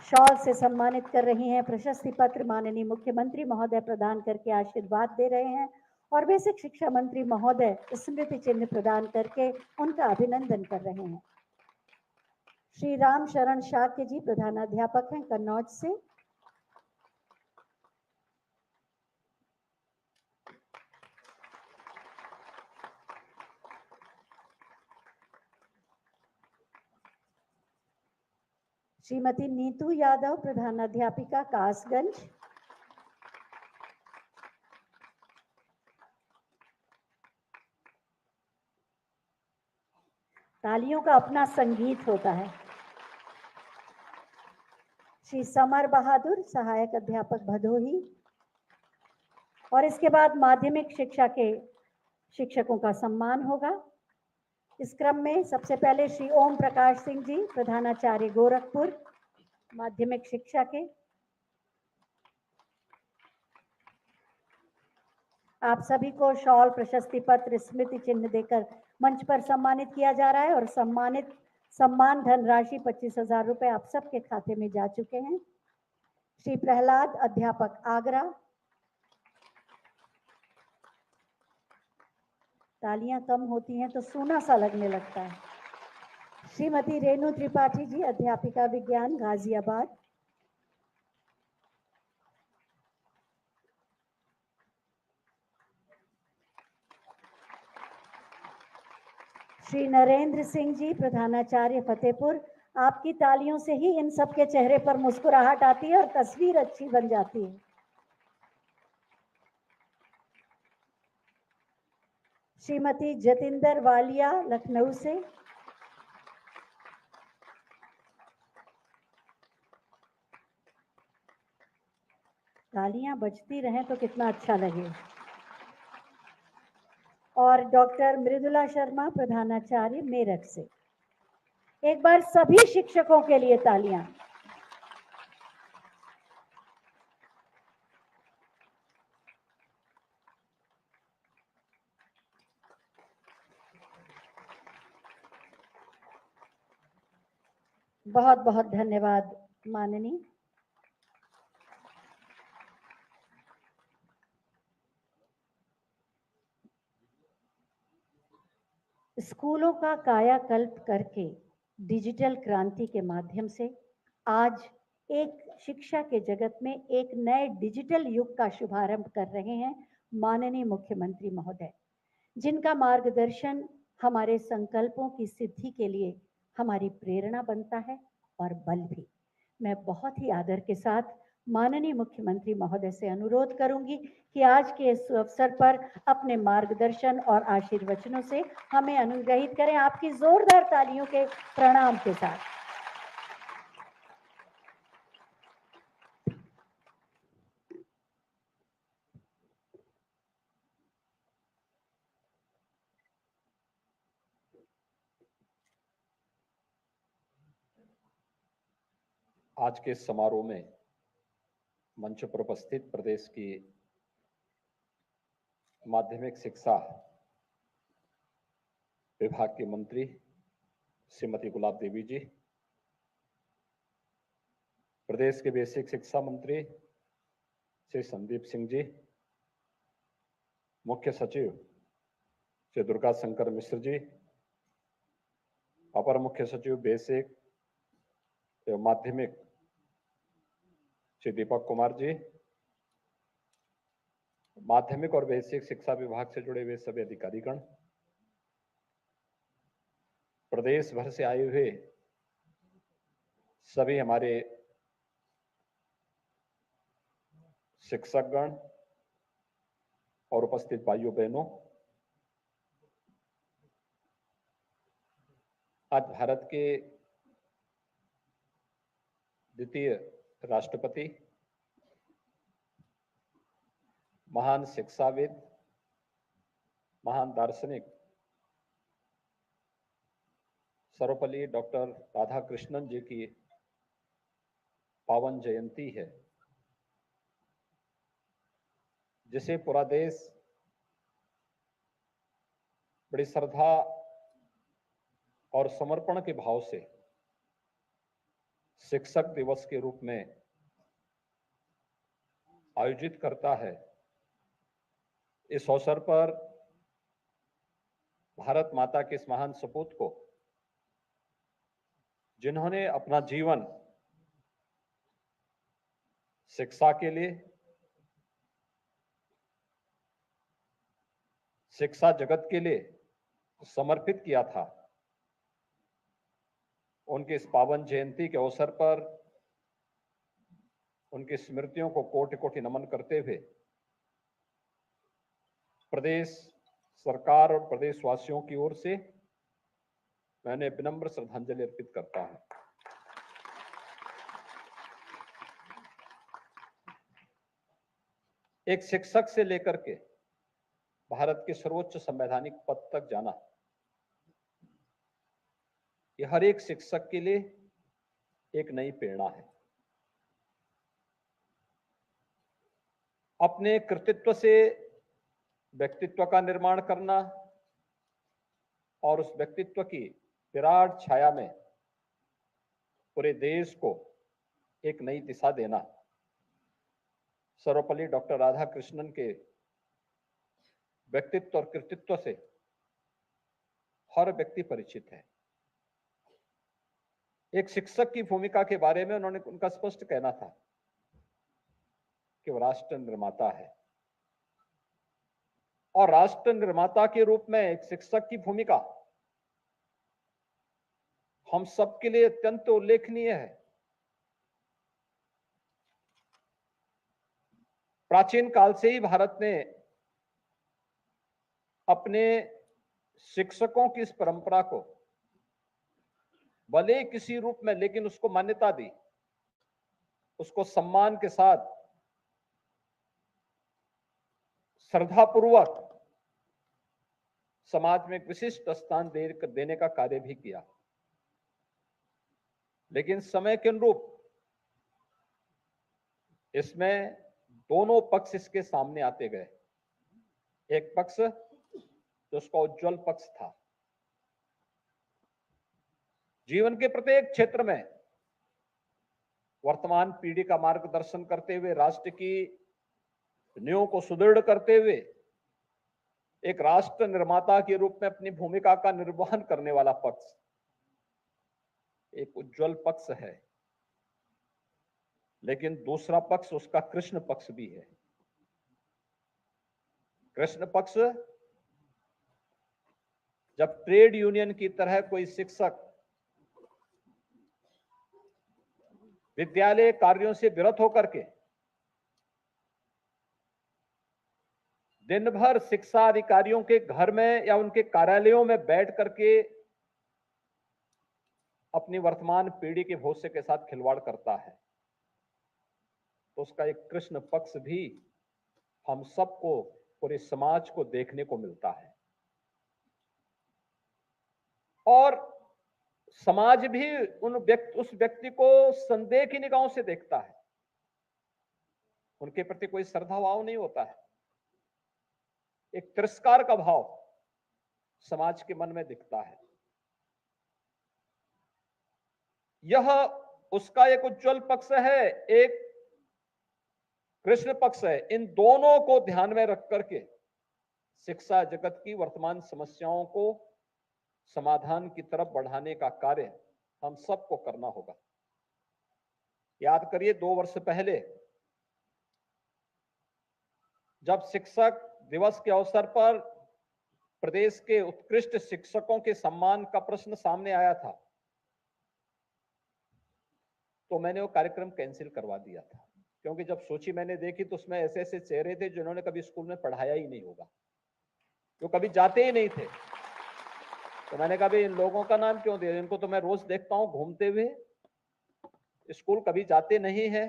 शॉल से सम्मानित कर रही हैं। प्रशस्ति पत्र माननीय मुख्यमंत्री महोदय प्रदान करके आशीर्वाद दे रहे हैं और बेसिक शिक्षा मंत्री महोदय स्मृति चिन्ह प्रदान करके उनका अभिनंदन कर रहे हैं। श्री राम शरण शाक्य जी प्रधानाध्यापक हैं कन्नौज से। श्रीमती नीतू यादव प्रधानाध्यापिका कासगंज। तालियों का अपना संगीत होता है। श्री समर बहादुर सहायक अध्यापक भदोही। और इसके बाद माध्यमिक शिक्षा के शिक्षकों का सम्मान होगा। इस क्रम में सबसे पहले श्री ओम प्रकाश सिंह जी प्रधानाचार्य गोरखपुर माध्यमिक शिक्षा के, आप सभी को शॉल, प्रशस्ति पत्र, स्मृति चिन्ह देकर मंच पर सम्मानित किया जा रहा है और सम्मान धनराशि 25,000 रुपए आप सबके खाते में जा चुके हैं। श्री प्रहलाद अध्यापक आगरा, तालियां कम होती हैं तो सूना सा लगने लगता है। श्रीमती रेणु त्रिपाठी जी अध्यापिका विज्ञान गाजियाबाद। श्री नरेंद्र सिंह जी प्रधानाचार्य फतेहपुर। आपकी तालियों से ही इन सबके चेहरे पर मुस्कुराहट आती है और तस्वीर अच्छी बन जाती है। श्रीमती जतिंदर वालिया लखनऊ से। तालियां बजती रहें तो कितना अच्छा लगे। और डॉक्टर मृदुला शर्मा प्रधानाचार्य मेरठ से। एक बार सभी शिक्षकों के लिए तालियां। बहुत बहुत धन्यवाद माननीय। स्कूलों का कायाकल्प करके डिजिटल क्रांति के माध्यम से आज एक शिक्षा के जगत में एक नए डिजिटल युग का शुभारंभ कर रहे हैं माननीय मुख्यमंत्री महोदय, जिनका मार्गदर्शन हमारे संकल्पों की सिद्धि के लिए हमारी प्रेरणा बनता है और बल भी। मैं बहुत ही आदर के साथ माननीय मुख्यमंत्री महोदय से अनुरोध करूंगी कि आज के इस अवसर पर अपने मार्गदर्शन और आशीर्वचनों से हमें अनुग्रहित करें, आपकी जोरदार तालियों के प्रणाम के साथ। आज के समारोह में मंच पर उपस्थित प्रदेश की माध्यमिक शिक्षा विभाग की मंत्री श्रीमती गुलाब देवी जी, प्रदेश के बेसिक शिक्षा मंत्री श्री संदीप सिंह जी, मुख्य सचिव श्री दुर्गा शंकर मिश्र जी, अपर मुख्य सचिव बेसिक एवं माध्यमिक श्री दीपक कुमार जी, माध्यमिक और बेसिक शिक्षा विभाग से जुड़े हुए सभी अधिकारीगण, प्रदेश भर से आए हुए सभी हमारे शिक्षकगण और उपस्थित भाइयों बहनों, आज भारत के द्वितीय राष्ट्रपति, महान शिक्षाविद, महान दार्शनिक सर्वपल्ली डॉक्टर राधाकृष्णन जी की पावन जयंती है, जिसे पूरा देश बड़ी श्रद्धा और समर्पण के भाव से शिक्षक दिवस के रूप में आयोजित करता है। इस अवसर पर भारत माता के इस महान सपूत को, जिन्होंने अपना जीवन शिक्षा के लिए, शिक्षा जगत के लिए समर्पित किया था, उनके इस पावन जयंती के अवसर पर उनकी स्मृतियों को कोटि कोटि नमन करते हुए प्रदेश सरकार और प्रदेशवासियों की ओर से मैंने विनम्र श्रद्धांजलि अर्पित करता हूं। एक शिक्षक से लेकर के भारत के सर्वोच्च संवैधानिक पद तक जाना, ये हर एक शिक्षक के लिए एक नई प्रेरणा है। अपने कृतित्व से व्यक्तित्व का निर्माण करना और उस व्यक्तित्व की विराट छाया में पूरे देश को एक नई दिशा देना, सर्वपल्ली डॉक्टर राधाकृष्णन के व्यक्तित्व और कृतित्व से हर व्यक्ति परिचित है। एक शिक्षक की भूमिका के बारे में उनका स्पष्ट कहना था कि वो राष्ट्र निर्माता है, और राष्ट्र निर्माता के रूप में एक शिक्षक की भूमिका हम सबके लिए अत्यंत उल्लेखनीय है। प्राचीन काल से ही भारत ने अपने शिक्षकों की इस परंपरा को भले किसी रूप में, लेकिन उसको मान्यता दी, उसको सम्मान के साथ श्रद्धापूर्वक समाज में एक विशिष्ट स्थान देने का कार्य भी किया। लेकिन समय के अनुरूप इसमें दोनों पक्ष इसके सामने आते गए। एक पक्ष जो उसका उज्जवल पक्ष था, जीवन के प्रत्येक क्षेत्र में वर्तमान पीढ़ी का मार्गदर्शन करते हुए, राष्ट्र की नींव को सुदृढ़ करते हुए एक राष्ट्र निर्माता के रूप में अपनी भूमिका का निर्वहन करने वाला पक्ष एक उज्जवल पक्ष है। लेकिन दूसरा पक्ष उसका कृष्ण पक्ष भी है। कृष्ण पक्ष जब ट्रेड यूनियन की तरह कोई शिक्षक विद्यालय कार्यों से विरत होकर के दिन भर शिक्षा अधिकारियों के घर में या उनके कार्यालयों में बैठ करके अपनी वर्तमान पीढ़ी के भविष्य के साथ खिलवाड़ करता है, तो उसका एक कृष्ण पक्ष भी हम सबको, पूरे समाज को देखने को मिलता है। और समाज भी उस व्यक्ति को संदेह की निगाहों से देखता है, उनके प्रति कोई श्रद्धा भाव नहीं होता है, एक तिरस्कार का भाव समाज के मन में दिखता है। यह उसका एक उज्जवल पक्ष है। एक कृष्ण पक्ष है, इन दोनों को ध्यान में रख करके शिक्षा जगत की वर्तमान समस्याओं को समाधान की तरफ बढ़ाने का कार्य हम सबको करना होगा। याद करिए 2 वर्ष पहले जब शिक्षक दिवस के अवसर पर प्रदेश के उत्कृष्ट शिक्षकों के सम्मान का प्रश्न सामने आया था, तो मैंने वो कार्यक्रम कैंसिल करवा दिया था, क्योंकि जब सूची मैंने देखी तो उसमें ऐसे ऐसे चेहरे थे जिन्होंने कभी स्कूल में पढ़ाया ही नहीं होगा, जो कभी जाते ही नहीं थे। तो मैंने कहा भाई इन लोगों का नाम क्यों दिया, इनको तो मैं रोज देखता हूं घूमते हुए, स्कूल कभी जाते नहीं है,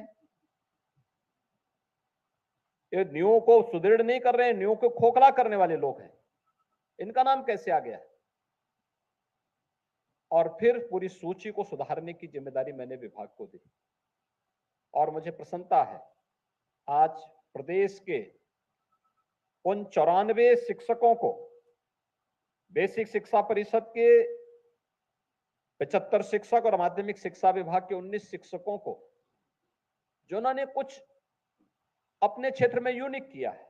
ये न्यू को सुदृढ़ नहीं कर रहे हैं, न्यू को खोखला करने वाले लोग हैं, इनका नाम कैसे आ गया। और फिर पूरी सूची को सुधारने की जिम्मेदारी मैंने विभाग को दी और मुझे प्रसन्नता है आज प्रदेश के उन 94 शिक्षकों को बेसिक शिक्षा परिषद के 75 शिक्षक और माध्यमिक शिक्षा विभाग के 19 शिक्षकों को, जिन्होंने कुछ अपने क्षेत्र में यूनिक किया है,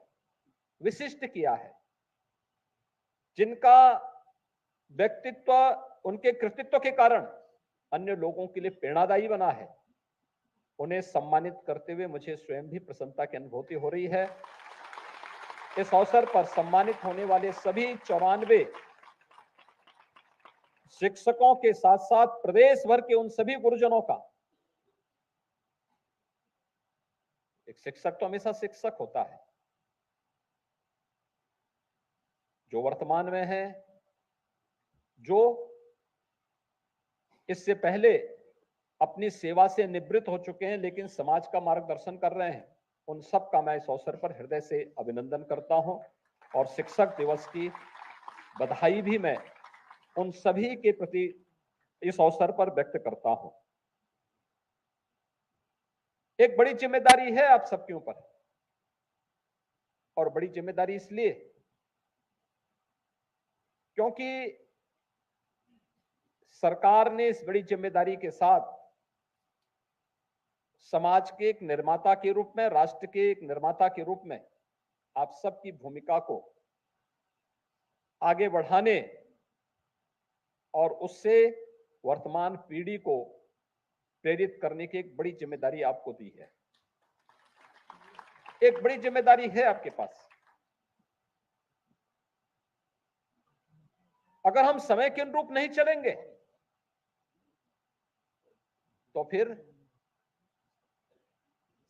विशिष्ट किया है, जिनका व्यक्तित्व उनके कृतित्व के कारण अन्य लोगों के लिए प्रेरणादायी बना है, उन्हें सम्मानित करते हुए मुझे स्वयं भी प्रसन्नता की अनुभूति हो रही है। इस अवसर पर सम्मानित होने वाले सभी 94 शिक्षकों के साथ साथ प्रदेश भर के उन सभी गुरुजनों का, एक शिक्षक तो हमेशा शिक्षक होता है, जो वर्तमान में है, जो इससे पहले अपनी सेवा से निवृत्त हो चुके हैं लेकिन समाज का मार्गदर्शन कर रहे हैं, उन सब का मैं इस अवसर पर हृदय से अभिनंदन करता हूं और शिक्षक दिवस की बधाई भी मैं उन सभी के प्रति इस अवसर पर व्यक्त करता हूं। एक बड़ी जिम्मेदारी है आप सबके ऊपर, और बड़ी जिम्मेदारी इसलिए क्योंकि सरकार ने इस बड़ी जिम्मेदारी के साथ समाज के एक निर्माता के रूप में, राष्ट्र के एक निर्माता के रूप में आप सबकी भूमिका को आगे बढ़ाने और उससे वर्तमान पीढ़ी को प्रेरित करने की एक बड़ी जिम्मेदारी आपको दी है। एक बड़ी जिम्मेदारी है आपके पास। अगर हम समय के अनुरूप नहीं चलेंगे तो फिर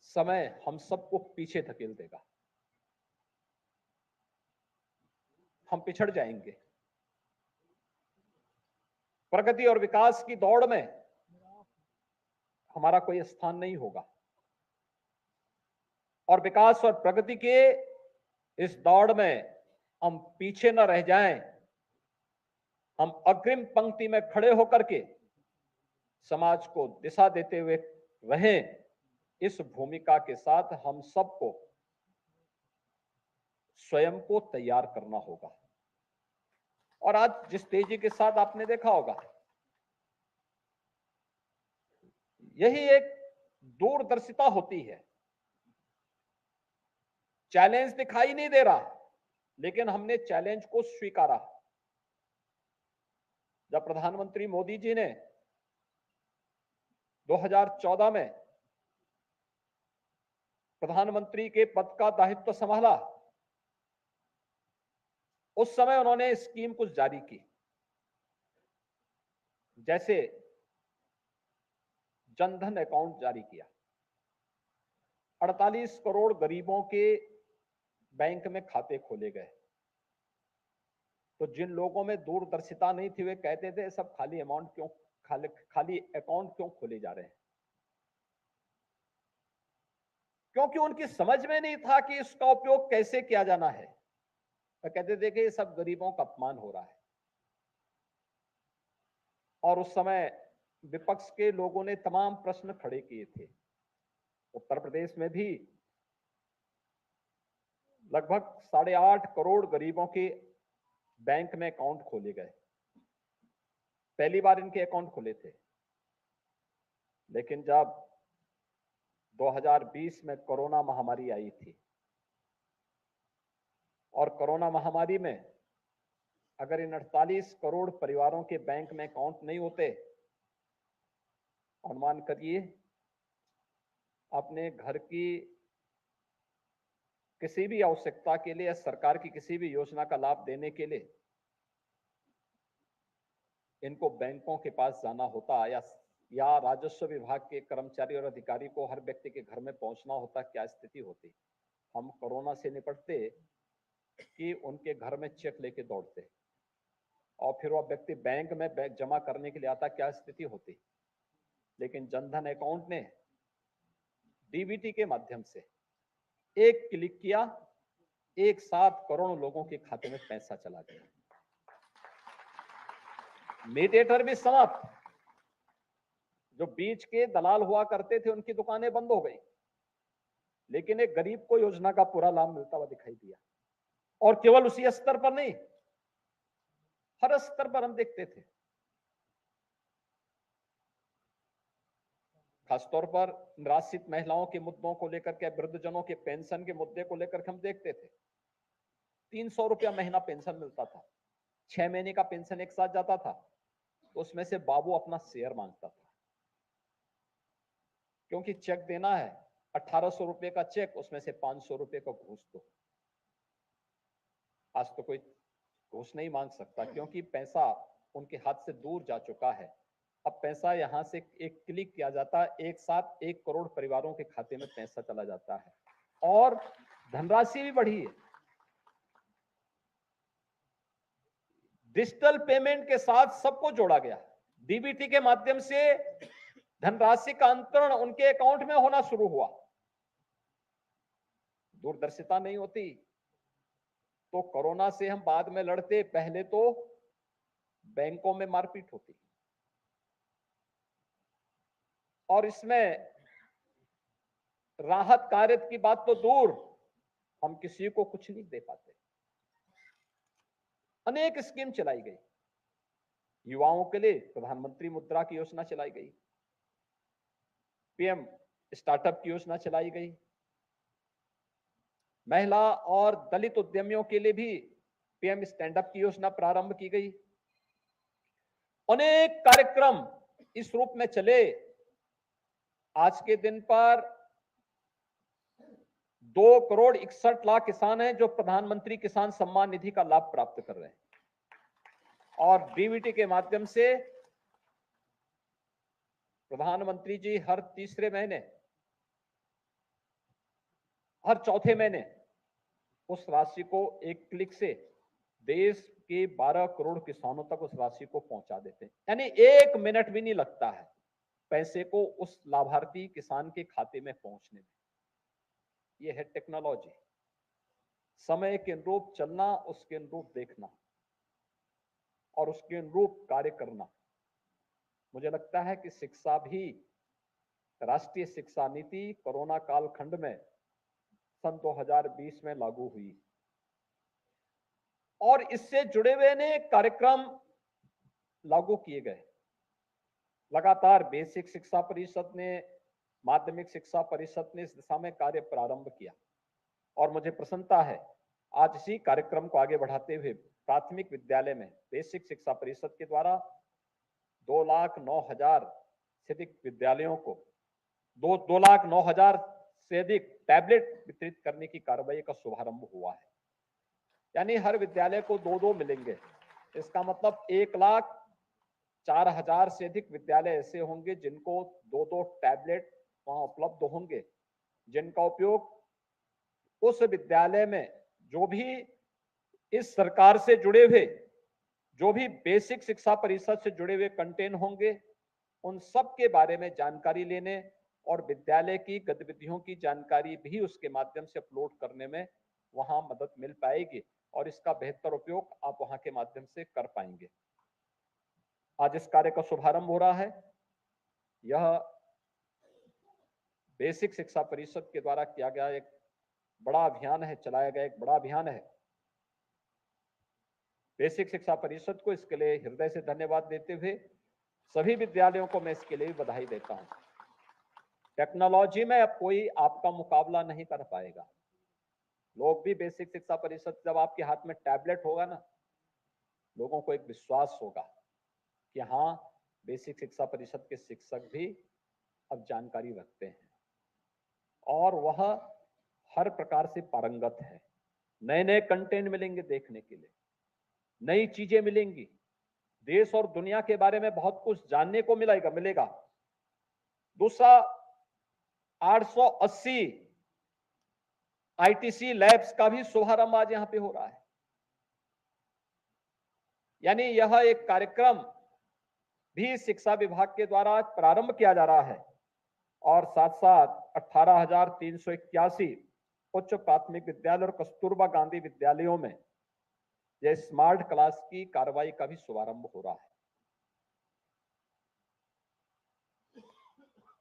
समय हम सबको पीछे धकेल देगा, हम पिछड़ जाएंगे। प्रगति और विकास की दौड़ में हमारा कोई स्थान नहीं होगा, और विकास और प्रगति के इस दौड़ में हम पीछे न रह जाएं, हम अग्रिम पंक्ति में खड़े होकर के समाज को दिशा देते हुए रहें, इस भूमिका के साथ हम सबको स्वयं को तैयार करना होगा। और आज जिस तेजी के साथ आपने देखा होगा, यही एक दूरदर्शिता होती है। चैलेंज दिखाई नहीं दे रहा, लेकिन हमने चैलेंज को स्वीकारा। जब प्रधानमंत्री मोदी जी ने 2014 में प्रधानमंत्री के पद का दायित्व संभाला, उस समय उन्होंने स्कीम कुछ जारी की, जैसे जनधन अकाउंट जारी किया। 48 करोड़ गरीबों के बैंक में खाते खोले गए। तो जिन लोगों में दूरदर्शिता नहीं थी वे कहते थे सब खाली अमाउंट क्यों, खाली अकाउंट क्यों खोले जा रहे हैं, क्योंकि उनकी समझ में नहीं था कि इसका उपयोग कैसे किया जाना है। वे कहते थे कि ये सब गरीबों का अपमान हो रहा है। और उस समय विपक्ष के लोगों ने तमाम प्रश्न खड़े किए थे। उत्तर प्रदेश में भी लगभग 8.5 करोड़ गरीबों के बैंक में अकाउंट खोले गए। पहली बार इनके अकाउंट खुले थे, लेकिन जब 2020 में कोरोना महामारी आई थी और कोरोना महामारी में अगर इन 48 करोड़ परिवारों के बैंक में अकाउंट नहीं होते, अनुमान करिए अपने घर की किसी भी आवश्यकता के लिए या सरकार की किसी भी योजना का लाभ देने के लिए इनको बैंकों के पास जाना होता या राजस्व विभाग के कर्मचारी और अधिकारी को हर व्यक्ति के घर में पहुंचना होता, क्या स्थिति होती। हम कोरोना से निपटते कि उनके घर में चेक लेके दौड़ते और फिर वह व्यक्ति बैंक में जमा करने के लिए आता, क्या स्थिति होती। लेकिन जनधन अकाउंट ने डीबीटी के माध्यम से एक क्लिक किया, एक साथ करोड़ों लोगों के खाते में पैसा चला गया। मीडिएटर भी समाप्त, जो बीच के दलाल हुआ करते थे उनकी दुकानें बंद हो गई, लेकिन एक गरीब को योजना का पूरा लाभ मिलता हुआ दिखाई दिया। और केवल उसी स्तर पर नहीं, हर स्तर पर हम देखते थे। खासतौर पर निराश्रित महिलाओं के मुद्दों को लेकर के, वृद्धजनों के पेंशन के मुद्दे को लेकर के हम देखते थे। 300 रुपया महीना पेंशन मिलता था, 6 महीने का पेंशन एक साथ जाता था, तो उसमें से बाबू अपना शेयर मांगता था, क्योंकि चेक देना है 1800 रुपए का चेक, उसमें से 500 रुपए का घूस दो। आज तो कोई घूस नहीं मांग सकता, क्योंकि पैसा उनके हाथ से दूर जा चुका है। अब पैसा यहां से एक क्लिक किया जाता है, एक साथ 1 करोड़ परिवारों के खाते में पैसा चला जाता है और धनराशि भी बढ़ी है। डिजिटल पेमेंट के साथ सबको जोड़ा गया। डीबीटी के माध्यम से धनराशि का अंतरण उनके अकाउंट में होना शुरू हुआ। दूरदर्शिता नहीं होती तो कोरोना से हम बाद में लड़ते, पहले तो बैंकों में मारपीट होती। और इसमें राहत कार्य की बात तो दूर, हम किसी को कुछ नहीं दे पाते। अनेक स्कीम चलाई गई। युवाओं के लिए प्रधानमंत्री मुद्रा की योजना चलाई गई, पीएम स्टार्टअप की योजना चलाई गई, महिला और दलित उद्यमियों के लिए भी पीएम स्टैंड अप की योजना प्रारंभ की गई। अनेक कार्यक्रम इस रूप में चले। आज के दिन पर 2,61,00,000 किसान हैं जो प्रधानमंत्री किसान सम्मान निधि का लाभ प्राप्त कर रहे हैं और डीबीटी के माध्यम से प्रधानमंत्री जी हर तीसरे महीने, हर चौथे महीने उस राशि को एक क्लिक से देश के 12 करोड़ किसानों तक उस राशि को पहुंचा देते हैं। यानी 1 मिनट भी नहीं लगता है पैसे को उस लाभार्थी किसान के खाते में पहुंचने में। यह है टेक्नोलॉजी। समय के अनुरूप चलना, उसके अनुरूप देखना और उसके अनुरूप कार्य करना। मुझे लगता है कि शिक्षा भी, राष्ट्रीय शिक्षा नीति कोरोना कालखंड में सन 2020 में लागू हुई और इससे जुड़े हुए ने कार्यक्रम लागू किए गए। लगातार बेसिक शिक्षा परिषद ने, माध्यमिक शिक्षा परिषद ने इस दिशा में कार्य प्रारंभ किया और मुझे प्रसन्नता है आज इसी कार्यक्रम को आगे बढ़ाते हुए प्राथमिक विद्यालय में बेसिक शिक्षा परिषद के द्वारा 2,09,000 से अधिक विद्यालयों को 2,09,000 से अधिक टैबलेट वितरित करने की कार्रवाई का शुभारंभ हुआ है। यानी हर विद्यालय को 2-2 मिलेंगे। इसका मतलब 1,04,000 से अधिक विद्यालय ऐसे होंगे जिनको 2-2 टैबलेट वहां उपलब्ध होंगे, जिनका उपयोग उस विद्यालय में जो भी इस सरकार से जुड़े हुए, जो भी बेसिक शिक्षा परिषद से जुड़े हुए कंटेंट होंगे, उन सब के बारे में जानकारी लेने और विद्यालय की गतिविधियों की जानकारी भी उसके माध्यम से अपलोड करने में वहां मदद मिल पाएगी और इसका बेहतर उपयोग आप वहां के माध्यम से कर पाएंगे। आज इस कार्य का शुभारंभ हो रहा है। यह बेसिक शिक्षा परिषद के द्वारा किया गया एक बड़ा अभियान है, चलाया गया एक बड़ा अभियान है। बेसिक शिक्षा परिषद को इसके लिए हृदय से धन्यवाद देते हुए सभी विद्यालयों को मैं इसके लिए बधाई देता हूं। टेक्नोलॉजी में अब कोई आपका मुकाबला नहीं कर पाएगा। लोग भी बेसिक शिक्षा परिषद, जब आपके हाथ में टैबलेट होगा ना, लोगों को एक विश्वास होगा कि हाँ, बेसिक शिक्षा परिषद के शिक्षक भी अब जानकारी रखते हैं और वह हर प्रकार से पारंगत है। नए नए कंटेंट मिलेंगे देखने के लिए, नई चीजें मिलेंगी, देश और दुनिया के बारे में बहुत कुछ जानने को मिलेगा। दूसरा, 880 आईटीसी लैब्स का भी शुभारंभ आज यहां पे हो रहा है। यानी यह एक कार्यक्रम भी शिक्षा विभाग के द्वारा प्रारंभ किया जा रहा है और साथ साथ 18,381 उच्च प्राथमिक विद्यालय और कस्तूरबा गांधी विद्यालयों में यह स्मार्ट क्लास की कार्रवाई का भी शुभारंभ हो रहा है।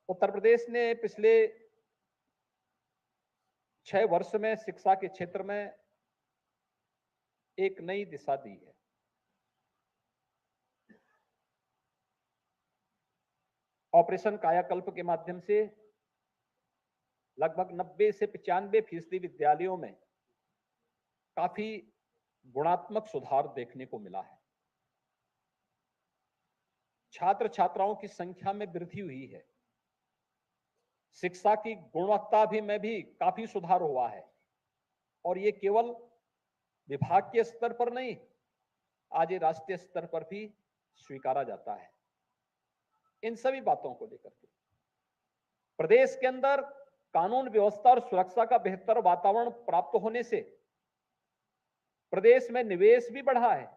उत्तर प्रदेश ने पिछले 6 वर्ष में शिक्षा के क्षेत्र में एक नई दिशा दी है। ऑपरेशन कायाकल्प के माध्यम से लगभग 90 से 95% विद्यालयों में काफी गुणात्मक सुधार देखने को मिला है। छात्र छात्राओं की संख्या में वृद्धि हुई है। शिक्षा की गुणवत्ता में भी काफी सुधार हुआ है और ये केवल विभाग के स्तर पर नहीं, आज ये राष्ट्रीय स्तर पर भी स्वीकारा जाता है। इन सभी बातों को लेकर के प्रदेश के अंदर कानून व्यवस्था और सुरक्षा का बेहतर वातावरण प्राप्त होने से प्रदेश में निवेश भी बढ़ा है,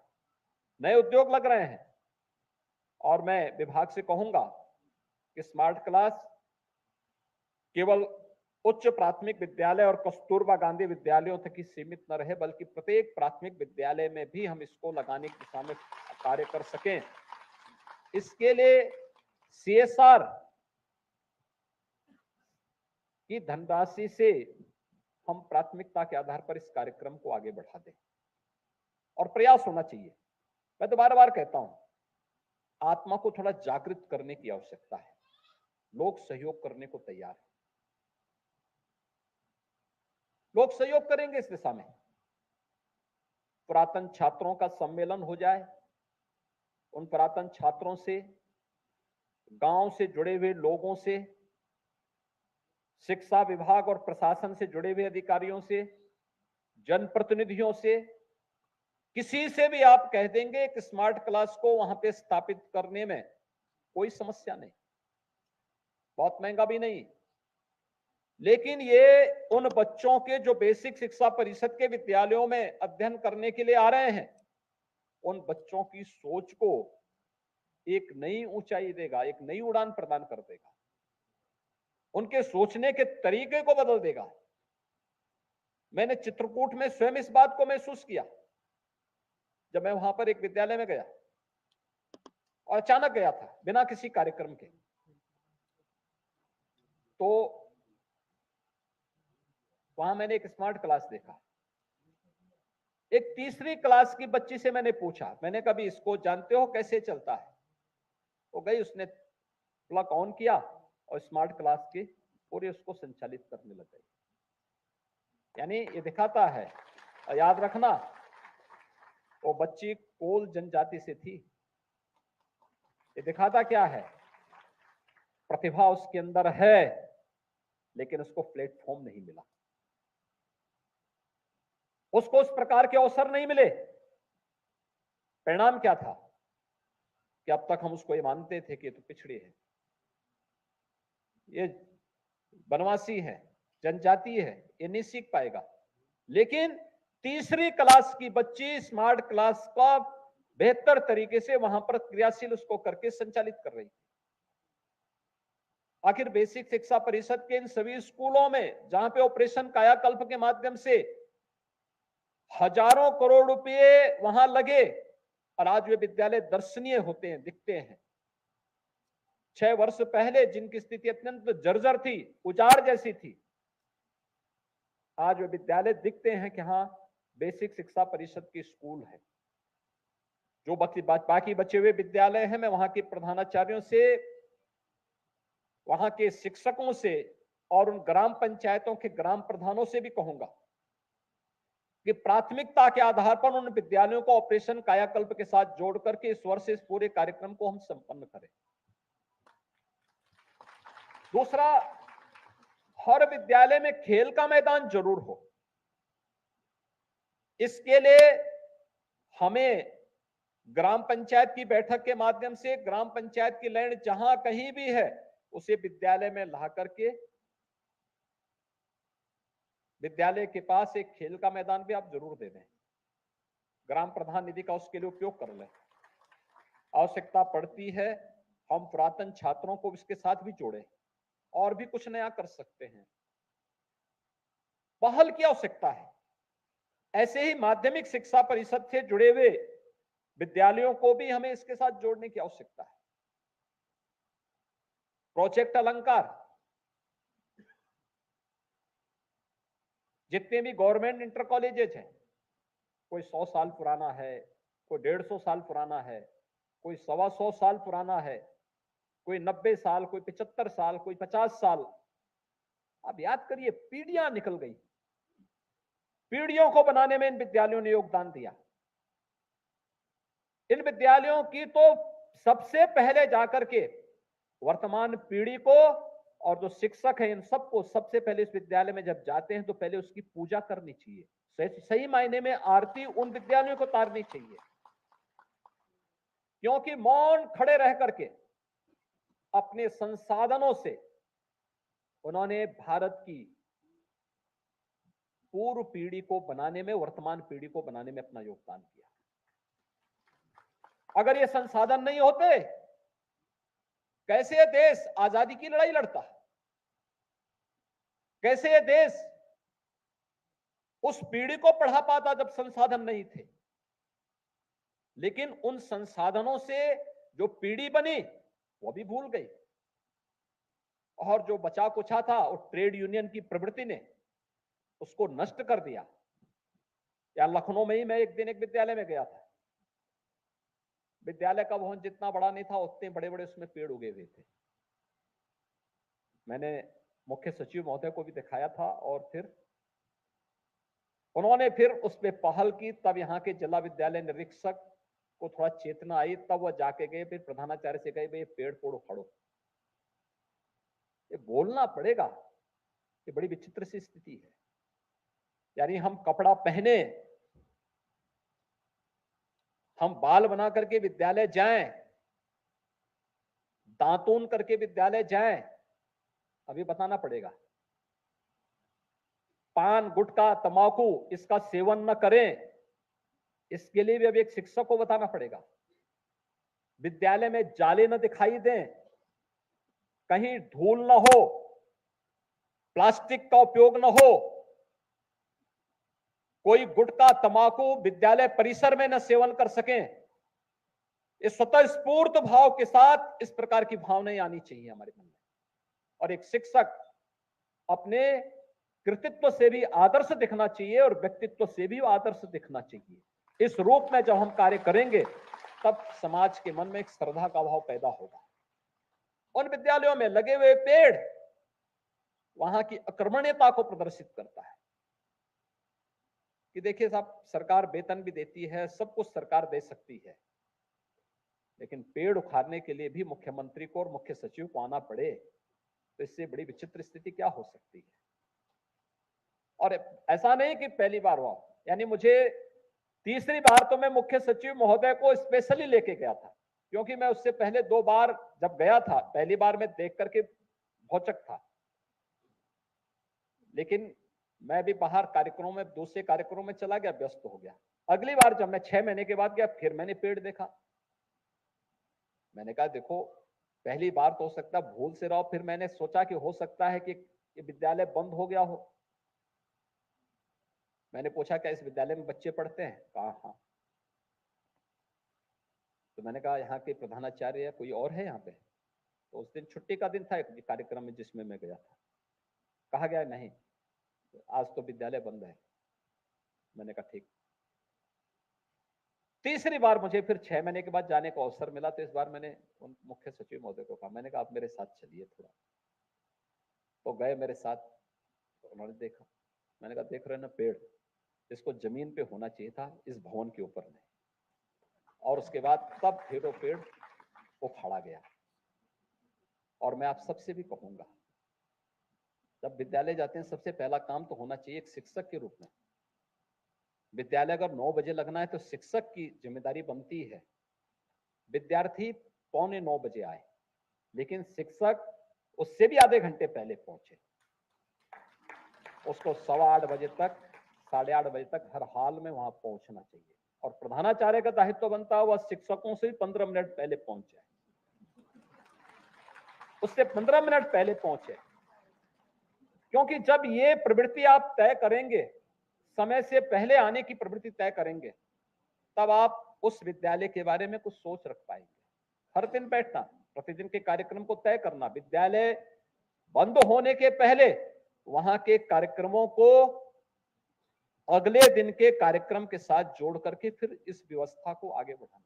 नए उद्योग लग रहे हैं और मैं विभाग से कहूंगा कि स्मार्ट क्लास केवल उच्च प्राथमिक विद्यालय और कस्तूरबा गांधी विद्यालयों तक ही सीमित न रहे, बल्कि प्रत्येक प्राथमिक विद्यालय में भी हम इसको लगाने की दिशा में कार्य कर सकें। इसके लिए सीएसआर की धनराशि से हम प्राथमिकता के आधार पर इस कार्यक्रम को आगे बढ़ा दें और प्रयास होना चाहिए। मैं तो बार बार कहता हूं, आत्मा को थोड़ा जागृत करने की आवश्यकता है। लोग सहयोग करने को तैयार हैं, लोग सहयोग करेंगे इस दिशा में। पुरातन छात्रों का सम्मेलन हो जाए, उन पुरातन छात्रों से, गांव से जुड़े हुए लोगों से, शिक्षा विभाग और प्रशासन से जुड़े हुए अधिकारियों से, जनप्रतिनिधियों से, किसी से भी आप कह देंगे कि स्मार्ट क्लास को वहां पे स्थापित करने में कोई समस्या नहीं, बहुत महंगा भी नहीं। लेकिन ये उन बच्चों के जो बेसिक शिक्षा परिषद के विद्यालयों में अध्ययन करने के लिए आ रहे हैं, उन बच्चों की सोच को एक नई ऊंचाई देगा, एक नई उड़ान प्रदान कर देगा, उनके सोचने के तरीके को बदल देगा। मैंने चित्रकूट में स्वयं इस बात को महसूस किया जब मैं वहां पर एक विद्यालय में गया और अचानक गया था बिना किसी कार्यक्रम के। तो वहां मैंने एक स्मार्ट क्लास देखा। एक तीसरी क्लास की बच्ची से मैंने पूछा, मैंने कभी इसको जानते हो कैसे चलता है? वो गई, उसने प्लग ऑन किया और स्मार्ट क्लास की पूरी उसको संचालित करने लग गई। यानी ये दिखाता है, और याद रखना वो बच्ची कोल जनजाति से थी। ये दिखाता क्या है? प्रतिभा उसके अंदर है, लेकिन उसको प्लेटफॉर्म नहीं मिला, उसको उस प्रकार के अवसर नहीं मिले। परिणाम क्या था कि अब तक हम उसको ये मानते थे कि ये तो पिछड़े है, ये वनवासी है, जनजाति है, ये नहीं सीख पाएगा। लेकिन तीसरी क्लास की बच्ची स्मार्ट क्लास का बेहतर तरीके से वहां पर क्रियाशील उसको करके संचालित कर रही। आखिर बेसिक शिक्षा परिषद के इन सभी स्कूलों में जहां पे ऑपरेशन कायाकल्प के माध्यम से हजारों करोड़ रुपए वहां लगे और आज वे विद्यालय दर्शनीय होते हैं, दिखते हैं। 6 वर्ष पहले जिनकी स्थिति अत्यंत जर्जर थी, उजाड़ जैसी थी, आज वे विद्यालय दिखते हैं कि हाँ, बेसिक शिक्षा परिषद की स्कूल है। जो बाकी बचे हुए विद्यालय हैं, मैं वहां के प्रधानाचार्यों से वहां के शिक्षकों से और उन ग्राम पंचायतों के ग्राम प्रधानों से भी कहूंगा कि प्राथमिकता के आधार पर उन विद्यालयों को ऑपरेशन कायाकल्प के साथ जोड़ करके इस वर्ष इस पूरे कार्यक्रम को हम संपन्न करें। दूसरा, हर विद्यालय में खेल का मैदान जरूर हो। इसके लिए हमें ग्राम पंचायत की बैठक के माध्यम से ग्राम पंचायत की लैंड जहां कहीं भी है उसे विद्यालय में ला करके विद्यालय के पास एक खेल का मैदान भी आप जरूर दे दें। ग्राम प्रधान निधि का उसके लिए उपयोग कर लें। आवश्यकता पड़ती है हम पुरातन छात्रों को इसके साथ भी जोड़ें और भी कुछ नया कर सकते हैं। पहल की आवश्यकता है। ऐसे ही माध्यमिक शिक्षा परिषद से जुड़े हुए विद्यालयों को भी हमें इसके साथ जोड़ने की आवश्यकता है। प्रोजेक्ट अलंकार, जितने भी गवर्नमेंट इंटर कॉलेजेस हैं, कोई 100 साल पुराना है, कोई 150 साल पुराना है, कोई 125 साल पुराना है, कोई 90 साल, कोई 75 साल, कोई 50 साल। अब याद करिए, पीढ़ियां निकल गई। पीढ़ियों को बनाने में इन विद्यालयों ने योगदान दिया। इन विद्यालयों की तो सबसे पहले जाकर के वर्तमान पीढ़ी को और जो शिक्षक हैं इन सबको सबसे पहले इस विद्यालय में जब जाते हैं तो पहले उसकी पूजा करनी चाहिए। सही मायने में आरती उन विद्यालयों को उतारनी चाहिए, क्योंकि मौन खड़े रह करके अपने संसाधनों से उन्होंने भारत की पूर्व पीढ़ी को बनाने में, वर्तमान पीढ़ी को बनाने में अपना योगदान किया। अगर ये संसाधन नहीं होते, कैसे ये देश आजादी की लड़ाई लड़ता? कैसे ये देश उस पीढ़ी को पढ़ा पाता जब संसाधन नहीं थे? लेकिन उन संसाधनों से जो पीढ़ी बनी वो भी भूल गई, और जो बचा कुचा था और ट्रेड यूनियन की प्रवृत्ति ने उसको नष्ट कर दिया। या लखनऊ में ही मैं एक दिन एक विद्यालय में गया था। विद्यालय का भवन जितना बड़ा नहीं था उतने बड़े बड़े उसमें पेड़ उगे हुए थे। मैंने मुख्य सचिव महोदय को भी दिखाया था और फिर उन्होंने फिर उस पर पहल की। तब यहाँ के जिला विद्यालय निरीक्षक को थोड़ा चेतना आई, तब वह जाके गए, फिर प्रधानाचार्य से गए, भाई पेड़ फोड़ उखाड़ो। ये बोलना पड़ेगा, ये बड़ी विचित्र सी स्थिति है। यानी हम कपड़ा पहने, हम बाल बना करके विद्यालय जाएं, दांतून करके विद्यालय जाएं, अभी बताना पड़ेगा। पान, गुटखा, तंबाकू इसका सेवन न करें, इसके लिए भी अब एक शिक्षक को बताना पड़ेगा। विद्यालय में जाले न दिखाई दें, कहीं धूल न हो, प्लास्टिक का उपयोग न हो, कोई गुटखा तंबाकू विद्यालय परिसर में न सेवन कर सकें। इस स्वतः स्फूर्त भाव के साथ इस प्रकार की भावनाएं आनी चाहिए हमारे मन में। और एक शिक्षक अपने कृतित्व से भी आदर्श दिखना चाहिए और व्यक्तित्व से भी आदर्श दिखना चाहिए। इस रूप में जब हम कार्य करेंगे तब समाज के मन में एक श्रद्धा का भाव पैदा होगा। उन विद्यालयों में लगे हुए पेड़ वहां की अकर्मण्यता को प्रदर्शित करता है कि देखिए साहब, सरकार वेतन भी देती है, सब कुछ सरकार दे सकती है, लेकिन पेड़ उखाड़ने के लिए भी मुख्यमंत्री को और मुख्य सचिव को आना पड़े तो इससे बड़ी विचित्र स्थिति क्या हो सकती है। और ऐसा नहीं कि पहली बार हुआ, यानी मुझे तीसरी बार तो मैं मुख्य सचिव महोदय को स्पेशली लेके गया था, क्योंकि मैं उससे पहले 2 बार जब गया था, पहली बार मैं देख करके भौचक था, लेकिन मैं भी बाहर कार्यक्रमों में, दूसरे कार्यक्रमों में चला गया, व्यस्त हो गया। अगली बार जब मैं 6 महीने के बाद गया, फिर मैंने पेड़ देखा। मैंने कहा देखो, पहली बार तो हो सकता भूल से रहो, फिर मैंने सोचा कि हो सकता है कि ये विद्यालय बंद हो गया हो। मैंने पूछा क्या इस विद्यालय में बच्चे पढ़ते हैं? कहा हाँ। तो मैंने कहा यहाँ के प्रधानाचार्य या कोई और है यहाँ पे? तो उस दिन छुट्टी का दिन था एक कार्यक्रम में जिसमें मैं गया था। कहा गया नहीं, आज तो विद्यालय बंद है। मैंने कहा ठीक। तीसरी बार मुझे फिर 6 महीने के बाद जाने का अवसर मिला, तो इस बार मैंने उन मुख्य सचिव महोदय को कहा, मैंने कहा आप मेरे साथ चलिए थोड़ा, तो गए मेरे साथ, तो उन्होंने देखा, मैंने कहा देख रहे हैं ना पेड़, इसको जमीन पे होना चाहिए था, इस भवन के ऊपर नहीं। और उसके बाद तब फिर वो पेड़ उखाड़ा गया। और मैं आप सबसे भी कहूंगा, जब विद्यालय जाते हैं सबसे पहला काम तो होना चाहिए एक शिक्षक के रूप में। विद्यालय अगर 9 बजे लगना है तो शिक्षक की जिम्मेदारी बनती है विद्यार्थी 8:45 बजे आए, लेकिन शिक्षक उससे भी आधे घंटे पहले पहुंचे। उसको 7:15 बजे तक, 8:30 बजे तक हर हाल में वहां पहुंचना चाहिए। और प्रधानाचार्य का दायित्व बनता है वह शिक्षकों से 15 मिनट पहले पहुंचे, उससे 15 मिनट पहले पहुंचे। क्योंकि जब ये प्रवृत्ति आप तय करेंगे, समय से पहले आने की प्रवृत्ति तय करेंगे, तब आप उस विद्यालय के बारे में कुछ सोच रख पाएंगे। हर दिन बैठना, प्रतिदिन के कार्यक्रम को तय करना, विद्यालय बंद होने के पहले वहां के कार्यक्रमों को अगले दिन के कार्यक्रम के साथ जोड़ करके फिर इस व्यवस्था को आगे बढ़ाना।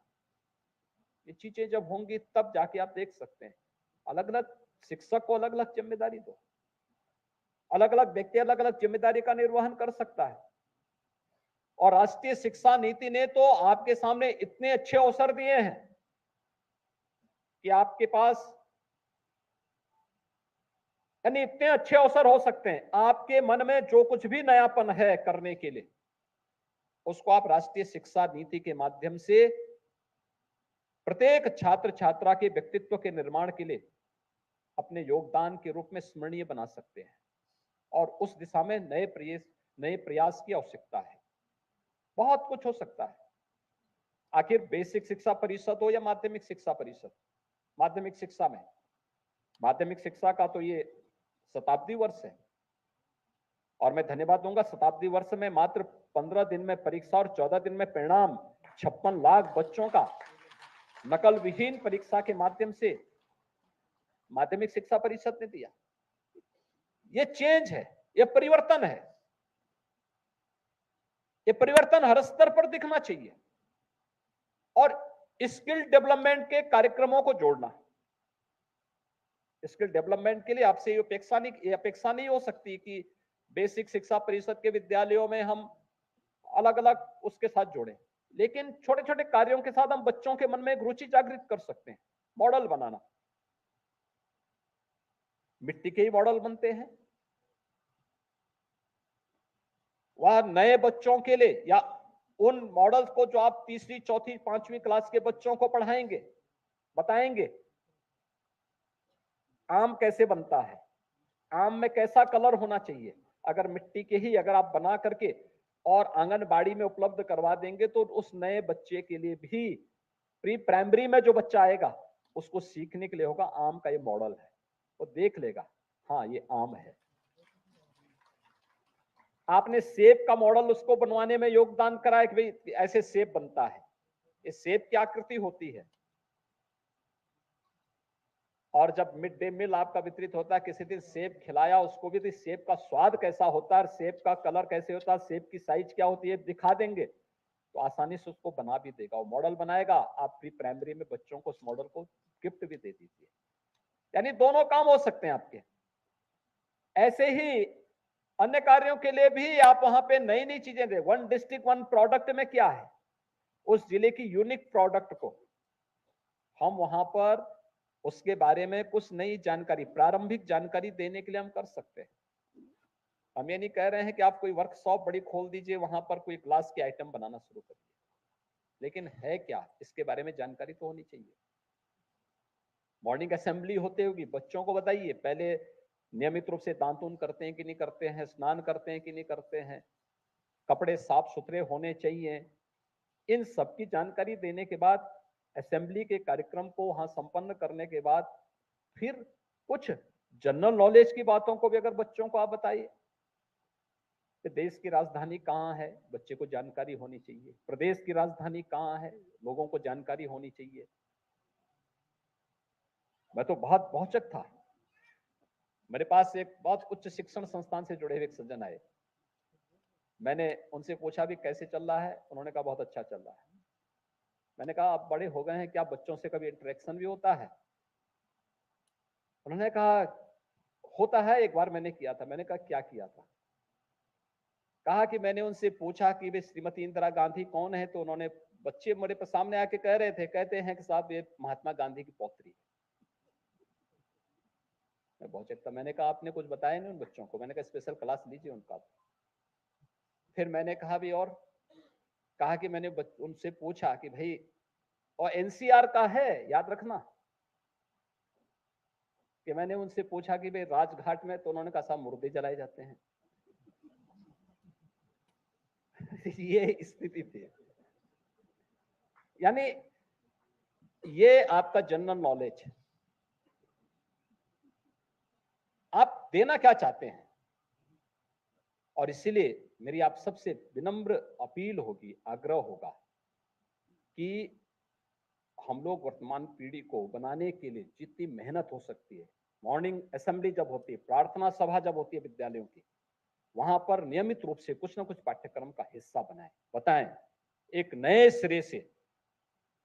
ये चीजें जब होंगी तब जाके आप देख सकते हैं। अलग अलग शिक्षक को अलग अलग जिम्मेदारी दो, अलग अलग व्यक्ति अलग अलग जिम्मेदारी का निर्वहन कर सकता है। और राष्ट्रीय शिक्षा नीति ने तो आपके सामने इतने अच्छे अवसर दिए हैं कि आपके पास यानी इतने अच्छे अवसर हो सकते हैं। आपके मन में जो कुछ भी नयापन है करने के लिए, उसको आप राष्ट्रीय शिक्षा नीति के माध्यम से प्रत्येक छात्र छात्रा के व्यक्तित्व के निर्माण के लिए अपने योगदान के रूप में स्मरणीय बना सकते हैं। और उस दिशा में नए प्रयास की आवश्यकता है। बहुत कुछ हो सकता है। आखिर बेसिक शिक्षा परिषद हो या माध्यमिक शिक्षा परिषद, माध्यमिक शिक्षा में, माध्यमिक शिक्षा का तो ये शताब्दी वर्ष है। और मैं धन्यवाद दूंगा, शताब्दी वर्ष में मात्र 15 दिन में परीक्षा और 14 दिन में परिणाम 56 लाख बच्चों का नकल विहीन परीक्षा के माध्यम से माध्यमिक शिक्षा परिषद ने दिया। ये चेंज है, ये परिवर्तन है। ये परिवर्तन हर स्तर पर दिखना चाहिए। और स्किल डेवलपमेंट के कार्यक्रमों को जोड़ना, स्किल डेवलपमेंट के लिए आपसे ये अपेक्षा नहीं हो सकती कि बेसिक शिक्षा परिषद के विद्यालयों में हम अलग अलग उसके साथ जोड़ें, लेकिन छोटे छोटे कार्यों के साथ हम बच्चों के मन में एक रुचि जागृत कर सकते हैं। मॉडल बनाना, मिट्टी के ही मॉडल बनते हैं। वह नए बच्चों के लिए या उन मॉडल्स को जो आप तीसरी, चौथी, 5वीं क्लास के बच्चों को पढ़ाएंगे, बताएंगे आम कैसे बनता है, आम में कैसा कलर होना चाहिए। अगर मिट्टी के ही अगर आप बना करके और आंगनबाड़ी में उपलब्ध करवा देंगे तो उस नए बच्चे के लिए भी प्री प्राइमरी में जो बच्चा आएगा उसको सीखने के लिए होगा आम का ये मॉडल है, वो देख लेगा हाँ ये आम है। आपने सेब का मॉडल उसको बनवाने में योगदान करा है कि भाई ऐसे सेब बनता है, ये सेब की आकृति होती है। और जब मिड डे मील आपका वितरित होता है, किसी दिन सेब खिलाया उसको भी, तो सेब का स्वाद कैसा होता है, सेब का कलर कैसे होता है, सेब की साइज क्या होती है दिखा देंगे तो आसानी से उसको बना भी देगा। वो मॉडल बनाएगा, आप प्री प्राइमरी में बच्चों को उस मॉडल को गिफ्ट भी दे दीजिए। यानी दोनों काम हो सकते हैं आपके। ऐसे ही अन्य कार्यों के लिए भी आप वहां पे नई नई चीजें दे। 1 डिस्ट्रिक्ट 1 प्रोडक्ट में क्या है, उस जिले की यूनिक प्रोडक्ट को हम वहां पर उसके बारे में कुछ नई जानकारी, प्रारंभिक जानकारी देने के लिए हम कर सकते हैं। हम ये नहीं कह रहे हैं कि आप कोई वर्कशॉप बड़ी खोल दीजिए, वहां पर कोई ग्लास के आइटम बनाना शुरू करिए, लेकिन है क्या इसके बारे में जानकारी तो होनी चाहिए। मॉर्निंग असेंबली होते होगी, बच्चों को बताइए पहले नियमित रूप से दांतून करते हैं कि नहीं करते हैं, स्नान करते हैं कि नहीं करते हैं, कपड़े साफ सुथरे होने चाहिए। इन सब की जानकारी देने के बाद असेंबली के कार्यक्रम को वहां संपन्न करने के बाद फिर कुछ जनरल नॉलेज की बातों को भी अगर बच्चों को आप बताइए कि देश की राजधानी कहाँ है, बच्चे को जानकारी होनी चाहिए। प्रदेश की राजधानी कहाँ है, लोगों को जानकारी होनी चाहिए। मैं तो बहुत भौचक था। मेरे पास एक बहुत उच्च शिक्षण संस्थान से जुड़े हुए एक सज्जन आए, मैंने उनसे पूछा भी कैसे चल रहा है, उन्होंने कहा बहुत अच्छा चल रहा है। मैंने कहा आप बड़े हो गए हैं, क्या बच्चों से कभी इंटरेक्शन भी होता है? उन्होंने कहा होता है। एक बार मैंने किया था, मैंने कहा क्या किया था? कहा कि मैंने उनसे पूछा कि वे श्रीमती इंदिरा गांधी कौन है, तो उन्होंने, बच्चे मेरे पर सामने आके कह रहे थे, कहते हैं कि साहब ये महात्मा गांधी की पौत्री है। मैं बहुत चकता, मैंने कहा आपने कुछ बताया नहीं उन बच्चों को? मैंने कहा स्पेशल क्लास लीजिए उनका। फिर मैंने कहा भी, और कहा कि मैंने उनसे पूछा कि भाई, और एनसीआर का है, याद रखना, कि मैंने उनसे पूछा कि भाई राजघाट में, तो उन्होंने कहा साहब मुर्दे जलाए जाते हैं। ये स्थिति थी। यानी ये आपका जनरल नॉलेज है, आप देना क्या चाहते हैं। और इसीलिए मेरी आप सबसे विनम्र अपील होगी, आग्रह होगा कि हम लोग वर्तमान पीढ़ी को बनाने के लिए जितनी मेहनत हो सकती है, मॉर्निंग असेंबली जब होती है, प्रार्थना सभा जब होती है विद्यालयों की, वहां पर नियमित रूप से कुछ ना कुछ पाठ्यक्रम का हिस्सा बनाएं, बताएं। एक नए सिरे से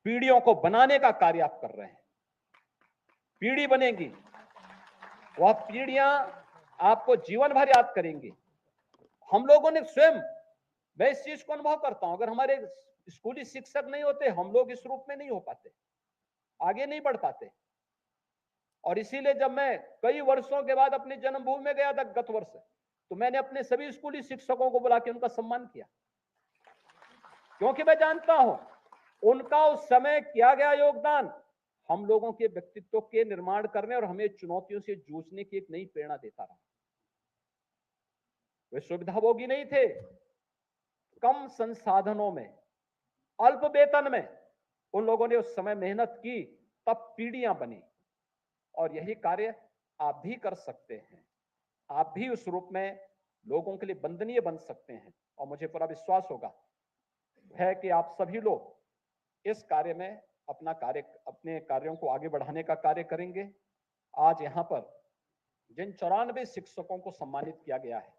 पीढ़ियों को बनाने का कार्य आप कर रहे हैं। पीढ़ी बनेगी, वह पीढ़ियां आपको जीवन भर याद करेंगी। हम लोगों ने स्वयं, मैं इस चीज को अनुभव करता हूं, अगर हमारे स्कूली शिक्षक नहीं होते, हम लोग इस रूप में नहीं हो पाते, आगे नहीं बढ़ पाते। और इसीलिए जब मैं कई वर्षों के बाद अपनी जन्मभूमि में गया था गत वर्ष, तो मैंने अपने सभी स्कूली शिक्षकों को बुला के उनका सम्मान किया, क्योंकि मैं जानता हूं उनका उस समय किया गया योगदान हम लोगों के व्यक्तित्व के निर्माण करने और हमें चुनौतियों से जूझने की एक नई प्रेरणा देता रहा। वे सुविधाभोगी नहीं थे, कम संसाधनों में, अल्प वेतन में उन लोगों ने उस समय मेहनत की, तब पीढ़ियां बनी। और यही कार्य आप भी कर सकते हैं, आप भी उस रूप में लोगों के लिए वंदनीय बन सकते हैं। और मुझे पूरा विश्वास होगा है कि आप सभी लोग इस कार्य में अपने कार्यों को आगे बढ़ाने का कार्य करेंगे। आज यहाँ पर जिन 94 शिक्षकों को सम्मानित किया गया है,